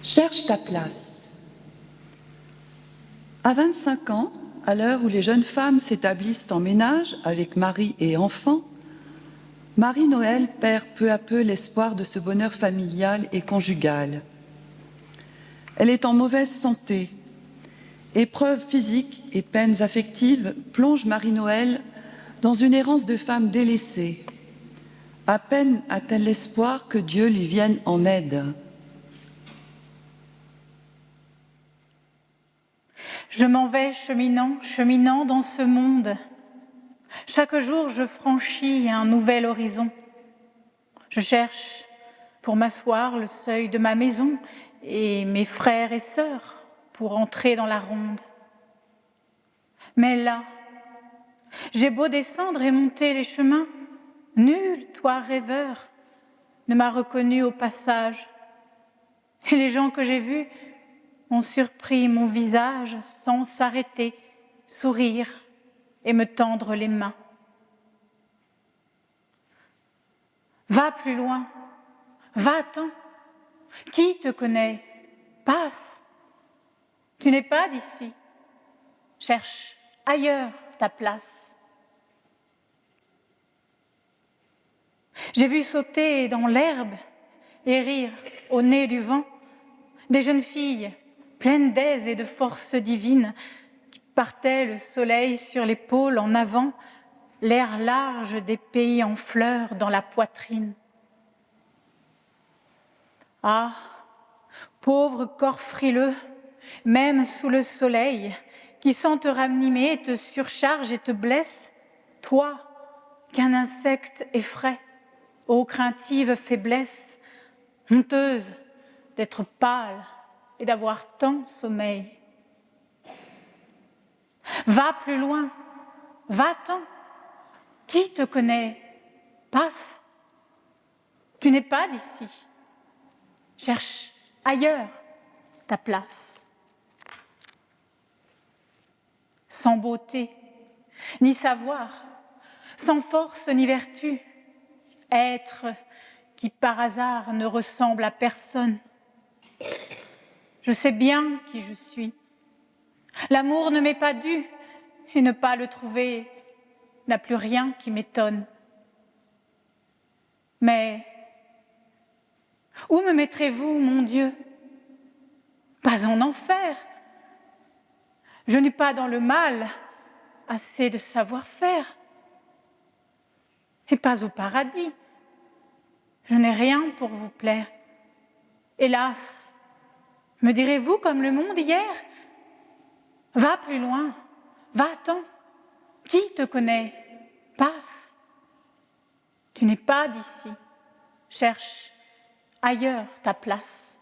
Cherche ta place. À 25 ans, à l'heure où les jeunes femmes s'établissent en ménage avec mari et enfants, Marie-Noël perd peu à peu l'espoir de ce bonheur familial et conjugal. Elle est en mauvaise santé. Épreuves physiques et peines affectives plongent Marie-Noël dans une errance de femme délaissée. À peine a-t-elle l'espoir que Dieu lui vienne en aide. Je m'en vais cheminant dans ce monde. Chaque jour, je franchis un nouvel horizon. Je cherche pour m'asseoir le seuil de ma maison et mes frères et sœurs pour entrer dans la ronde. Mais là, j'ai beau descendre et monter les chemins, nul, toi rêveur, ne m'a reconnu au passage. Et les gens que j'ai vus ont surpris mon visage sans s'arrêter, sourire et me tendre les mains. Va plus loin, va-t'en. Qui te connaît? Passe. Tu n'es pas d'ici. Cherche ailleurs ta place. J'ai vu sauter dans l'herbe et rire au nez du vent des jeunes filles pleines d'aise et de force divine qui partaient le soleil sur l'épaule en avant, l'air large des pays en fleurs dans la poitrine. Ah, pauvre corps frileux, même sous le soleil, qui sans te ranimer te surcharge et te blesse, toi qu'un insecte effraie, ô craintive faiblesse, honteuse d'être pâle et d'avoir tant sommeil. Va plus loin, va-t'en. Qui te connaît? Passe. Tu n'es pas d'ici. Cherche ailleurs ta place. Sans beauté, ni savoir, sans force ni vertu, être qui par hasard ne ressemble à personne. Je sais bien qui je suis. L'amour ne m'est pas dû, et ne pas le trouver n'a plus rien qui m'étonne. Mais où me mettrez-vous, mon Dieu? Pas en enfer. Je n'ai pas dans le mal assez de savoir-faire. Et pas au paradis. Je n'ai rien pour vous plaire. Hélas, me direz-vous comme le monde hier? Va plus loin, va-t'en. Qui te connaît? Passe. Tu n'es pas d'ici. Cherche ailleurs ta place.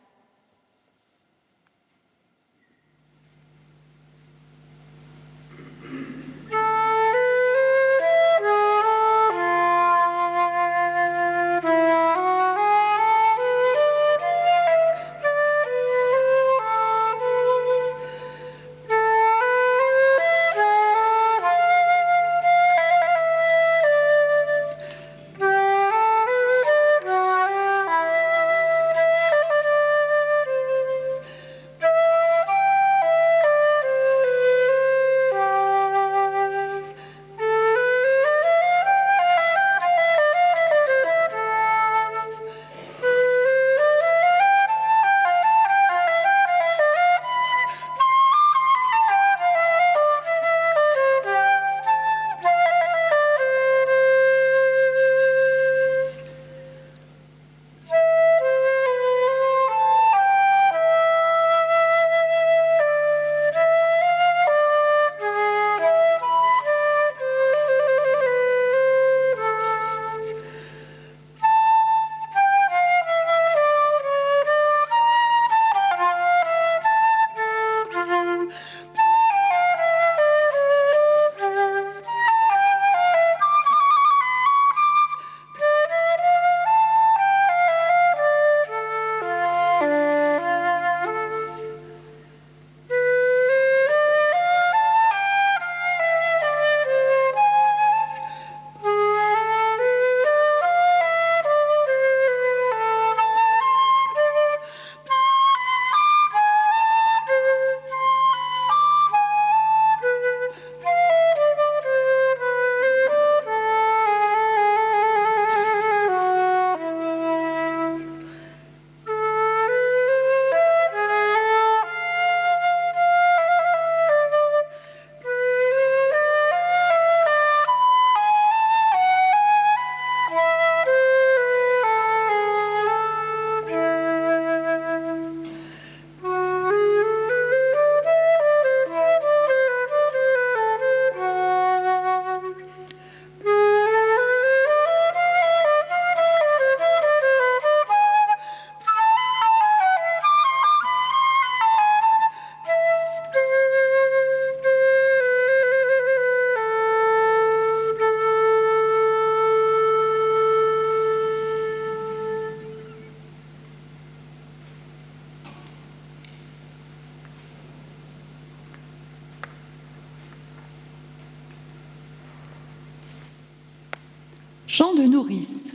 Chant de nourrice.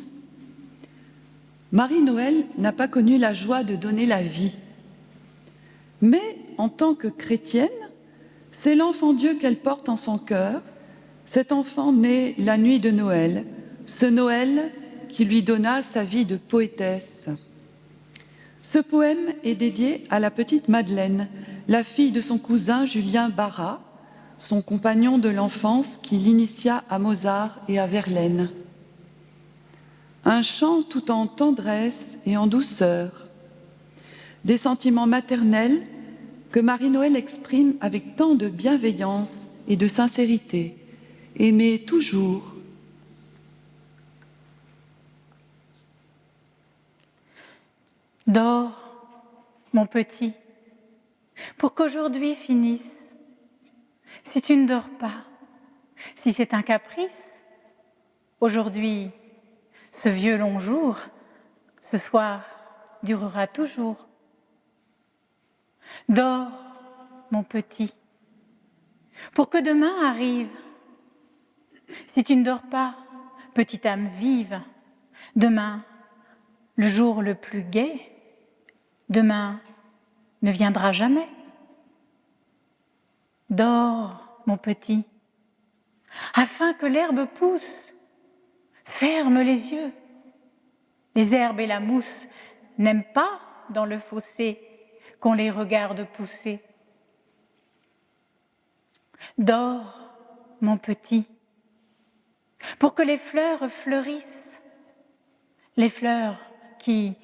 Marie-Noël n'a pas connu la joie de donner la vie. Mais en tant que chrétienne, c'est l'enfant Dieu qu'elle porte en son cœur, cet enfant né la nuit de Noël, ce Noël qui lui donna sa vie de poétesse. Ce poème est dédié à la petite Madeleine, la fille de son cousin Julien Barras, son compagnon de l'enfance qui l'initia à Mozart et à Verlaine. Un chant tout en tendresse et en douceur, des sentiments maternels que Marie-Noël exprime avec tant de bienveillance et de sincérité, aimer toujours. Dors, mon petit, pour qu'aujourd'hui finisse. Si tu ne dors pas, si c'est un caprice, aujourd'hui, ce vieux long jour, ce soir, durera toujours. Dors, mon petit, pour que demain arrive. Si tu ne dors pas, petite âme vive, demain, le jour le plus gai, demain ne viendra jamais. Dors, mon petit, afin que l'herbe pousse. Ferme les yeux. Les herbes et la mousse n'aiment pas dans le fossé qu'on les regarde pousser. Dors, mon petit, pour que les fleurs fleurissent. Les fleurs qui,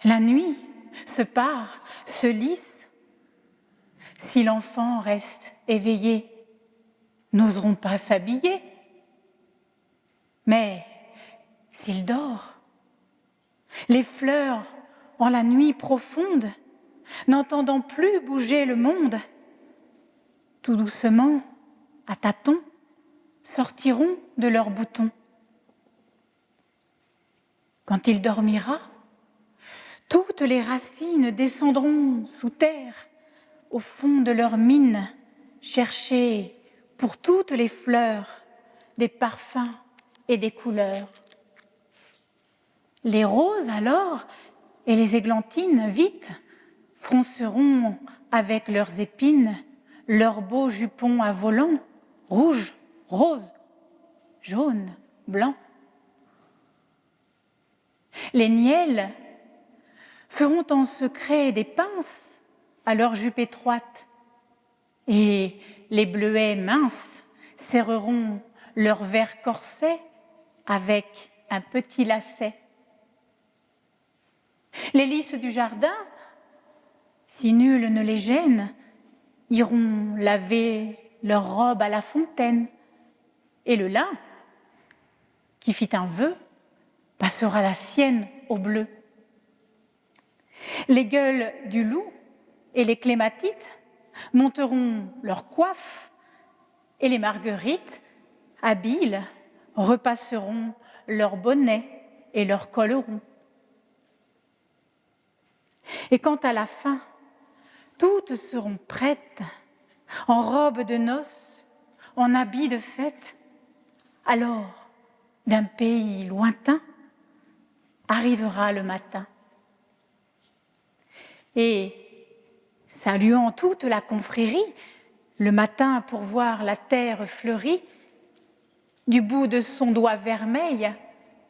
la nuit, se parent, se lissent. Si l'enfant reste éveillé, n'oseront pas s'habiller. Mais s'il dort, les fleurs, en la nuit profonde, n'entendant plus bouger le monde, tout doucement, à tâtons, sortiront de leurs boutons. Quand il dormira, toutes les racines descendront sous terre, au fond de leurs mines, chercher pour toutes les fleurs des parfums et des couleurs. Les roses alors et les églantines vite fronceront avec leurs épines leurs beaux jupons à volants, rouge, rose, jaune, blanc. Les nielles feront en secret des pinces à leurs jupes étroites, et les bleuets minces serreront leur vert corset avec un petit lacet. Les lys du jardin, si nul ne les gêne, iront laver leurs robes à la fontaine, et le lin, qui fit un vœu, passera la sienne au bleu. Les gueules du loup et les clématites monteront leurs coiffes, et les marguerites, habiles, repasseront leurs bonnets et leurs collerons. Et quand à la fin, toutes seront prêtes, en robe de noces, en habits de fête, alors, d'un pays lointain, arrivera le matin. Et, saluant toute la confrérie, le matin pour voir la terre fleurie, du bout de son doigt vermeil,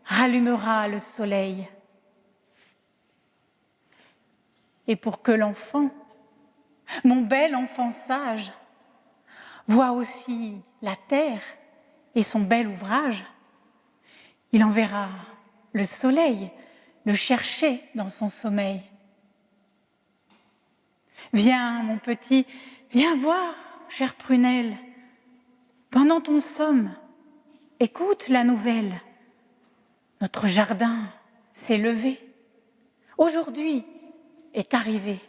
rallumera le soleil. Et pour que l'enfant, mon bel enfant sage, voit aussi la terre et son bel ouvrage, il enverra le soleil le chercher dans son sommeil. Viens, mon petit, viens voir, chère prunelle, pendant ton somme, écoute la nouvelle. Notre jardin s'est levé. Aujourd'hui est arrivé.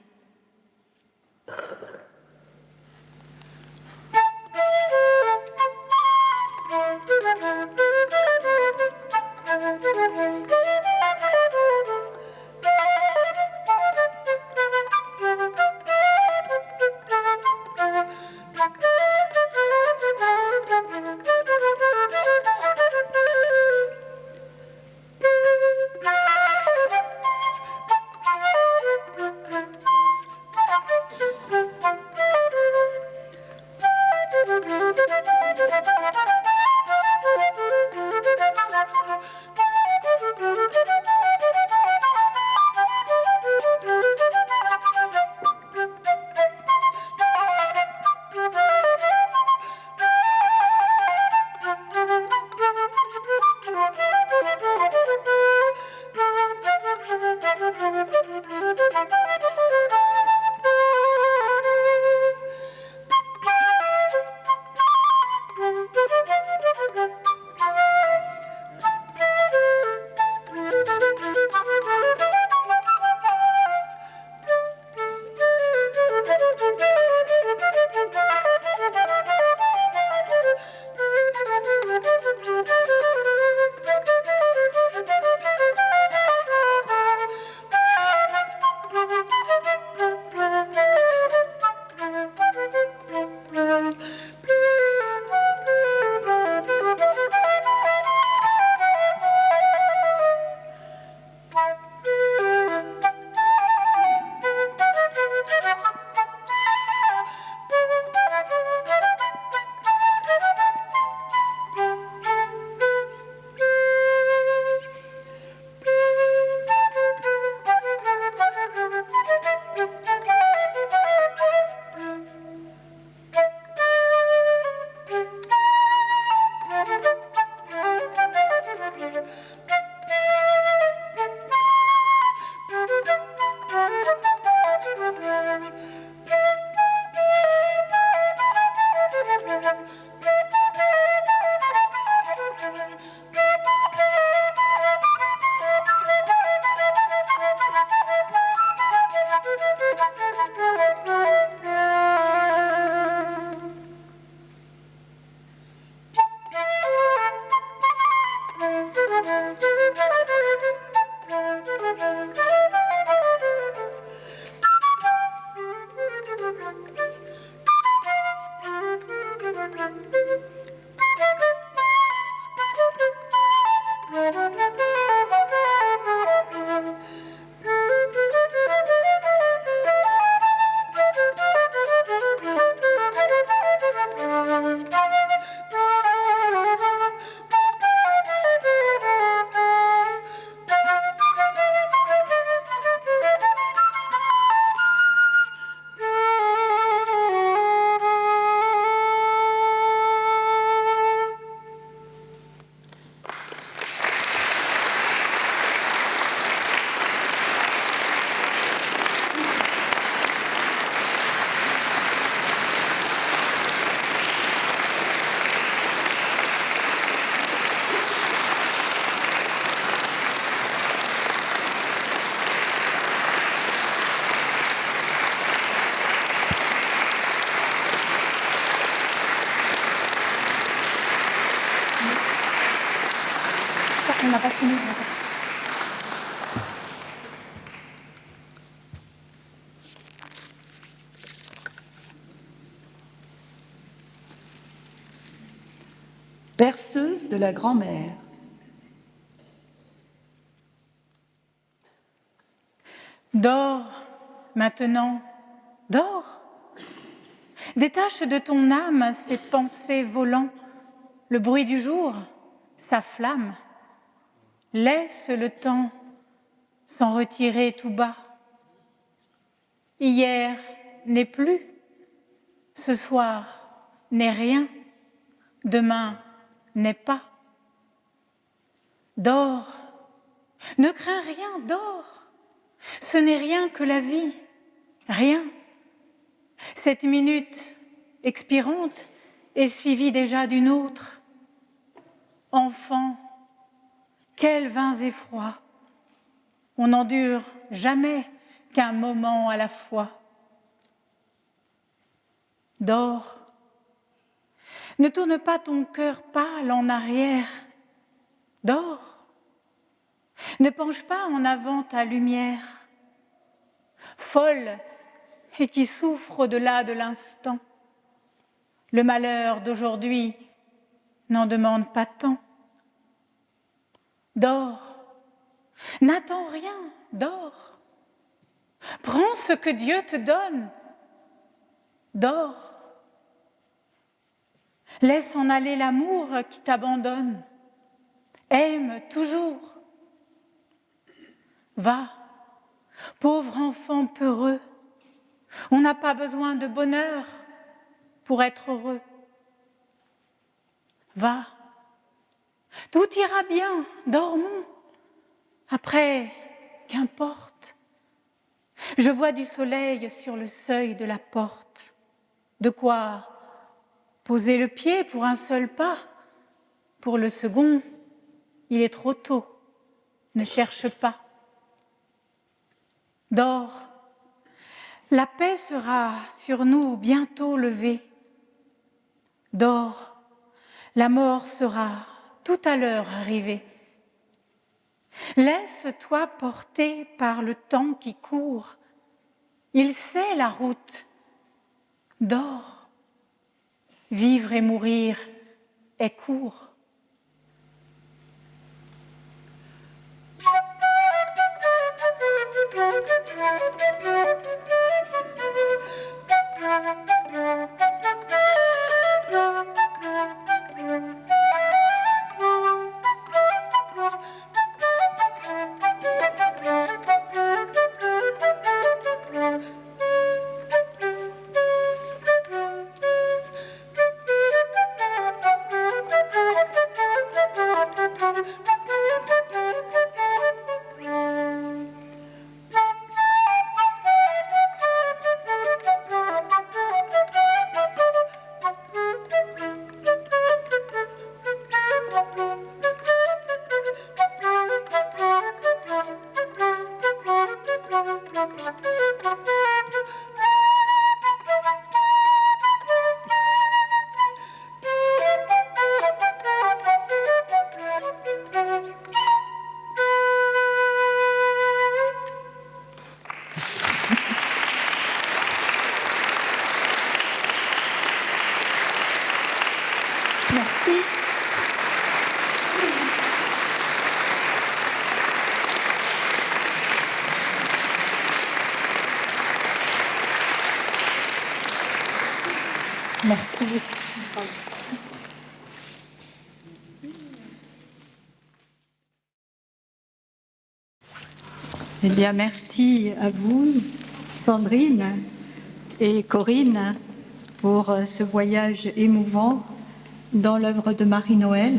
berceuse de la grand-mère. Dors, maintenant, dors. Détache de ton âme ces pensées volant, le bruit du jour, sa flamme. Laisse le temps s'en retirer tout bas. Hier n'est plus, ce soir n'est rien, demain n'est pas. Dors, ne crains rien, dors. Ce n'est rien que la vie, rien. Cette minute expirante est suivie déjà d'une autre. Enfant, quels vains effrois! On n'endure jamais qu'un moment à la fois. Dors, ne tourne pas ton cœur pâle en arrière. Dors, ne penche pas en avant ta lumière. Folle et qui souffre au-delà de l'instant. Le malheur d'aujourd'hui n'en demande pas tant. Dors, n'attends rien, dors. Prends ce que Dieu te donne. Dors. Laisse en aller l'amour qui t'abandonne. Aime toujours. Va, pauvre enfant peureux. On n'a pas besoin de bonheur pour être heureux. Va, tout ira bien, dormons. Après, qu'importe. Je vois du soleil sur le seuil de la porte. De quoi poser le pied pour un seul pas. Pour le second, il est trop tôt. Ne cherche pas. Dors. La paix sera sur nous bientôt levée. Dors, la mort sera tout à l'heure arrivée. Laisse-toi porter par le temps qui court. Il sait la route. Dors. Vivre et mourir est court. Merci. Merci. Eh bien, merci à vous, Sandrine et Corinne, pour ce voyage émouvant dans l'œuvre de Marie-Noël.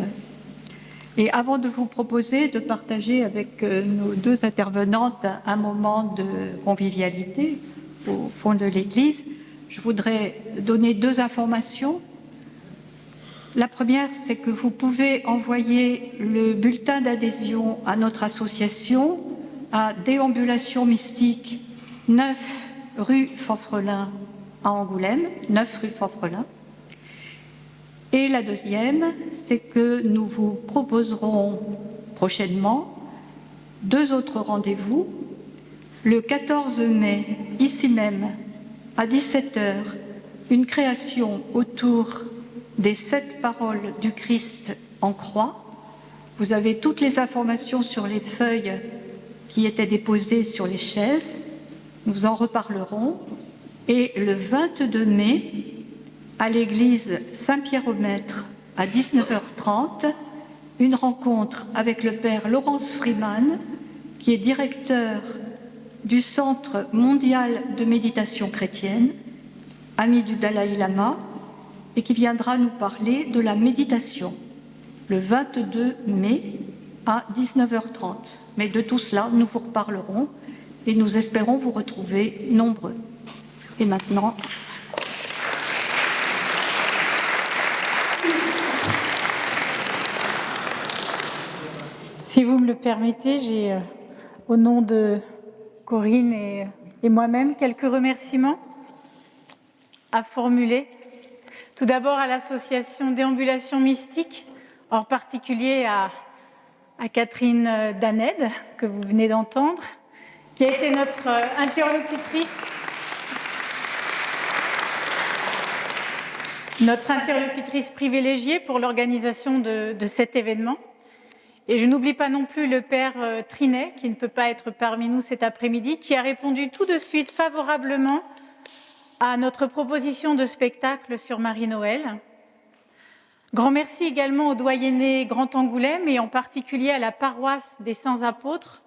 Et avant de vous proposer de partager avec nos deux intervenantes un moment de convivialité au fond de l'église, je voudrais donner deux informations. La première, c'est que vous pouvez envoyer le bulletin d'adhésion à notre association à Déambulation Mystique, 9 rue Forfrelin à Angoulême, 9 rue Forfrelin. Et la deuxième, c'est que nous vous proposerons prochainement deux autres rendez-vous. Le 14 mai, ici même, à 17h, une création autour des 7 paroles du Christ en croix. Vous avez toutes les informations sur les feuilles qui étaient déposées sur les chaises. Nous en reparlerons. Et le 22 mai, à l'église Saint-Pierre-au-Maître, à 19h30, une rencontre avec le père Laurence Freeman, qui est directeur du Centre mondial de méditation chrétienne, ami du Dalai Lama, et qui viendra nous parler de la méditation, le 22 mai à 19h30. Mais de tout cela, nous vous reparlerons et nous espérons vous retrouver nombreux. Et maintenant... Si vous me le permettez, j'ai, au nom de Corinne et moi-même, quelques remerciements à formuler. Tout d'abord à l'association Déambulation Mystique, en particulier à Catherine Daned, que vous venez d'entendre, qui a été notre interlocutrice privilégiée pour l'organisation de cet événement. Et je n'oublie pas non plus le père Trinet, qui ne peut pas être parmi nous cet après-midi, qui a répondu tout de suite favorablement à notre proposition de spectacle sur Marie-Noël. Grand merci également au doyenné Grand Angoulême et en particulier à la paroisse des Saints Apôtres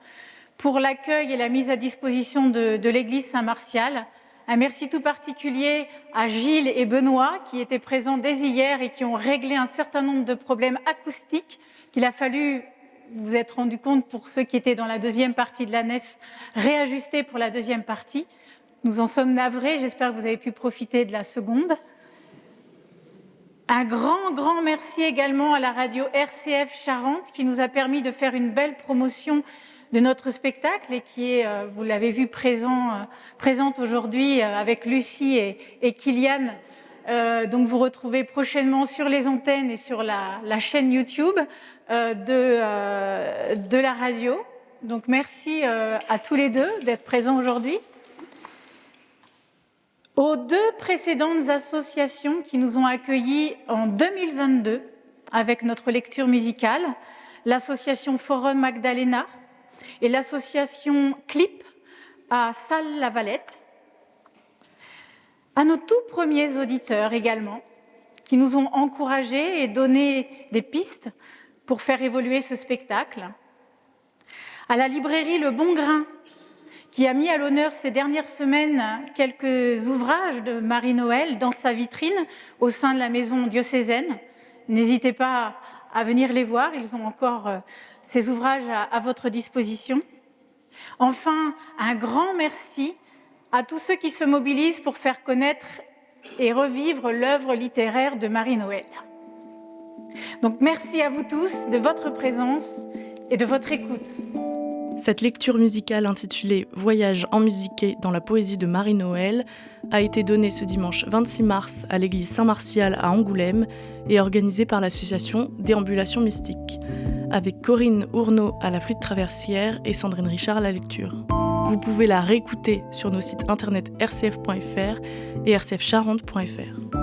pour l'accueil et la mise à disposition de l'église Saint-Martial. Un merci tout particulier à Gilles et Benoît qui étaient présents dès hier et qui ont réglé un certain nombre de problèmes acoustiques qu'il a fallu, vous vous êtes rendu compte pour ceux qui étaient dans la deuxième partie de la nef, réajuster pour la deuxième partie. Nous en sommes navrés, j'espère que vous avez pu profiter de la seconde. Un grand merci également à la radio RCF Charente qui nous a permis de faire une belle promotion de notre spectacle et qui est, vous l'avez vu, présente aujourd'hui avec Lucie et Kylian. Donc vous retrouvez prochainement sur les antennes et sur la chaîne YouTube de la radio. Donc merci à tous les deux d'être présents aujourd'hui. Aux 2 précédentes associations qui nous ont accueillis en 2022 avec notre lecture musicale, l'association Forum Magdalena et l'association Clip à Salles-la-Valette. À nos tout premiers auditeurs également, qui nous ont encouragés et donné des pistes pour faire évoluer ce spectacle. À la librairie Le Bon Grain, qui a mis à l'honneur ces dernières semaines quelques ouvrages de Marie-Noël dans sa vitrine au sein de la maison diocésaine. N'hésitez pas à venir les voir, ils ont encore ces ouvrages à votre disposition. Enfin, un grand merci à tous ceux qui se mobilisent pour faire connaître et revivre l'œuvre littéraire de Marie-Noël. Donc merci à vous tous de votre présence et de votre écoute. Cette lecture musicale intitulée « Voyage en musiqué dans la poésie de Marie-Noël » a été donnée ce dimanche 26 mars à l'église Saint-Martial à Angoulême et organisée par l'association Déambulation Mystique, avec Corinne Ournaud à la flûte traversière et Sandrine Richard à la lecture. Vous pouvez la réécouter sur nos sites internet rcf.fr et rcfcharente.fr.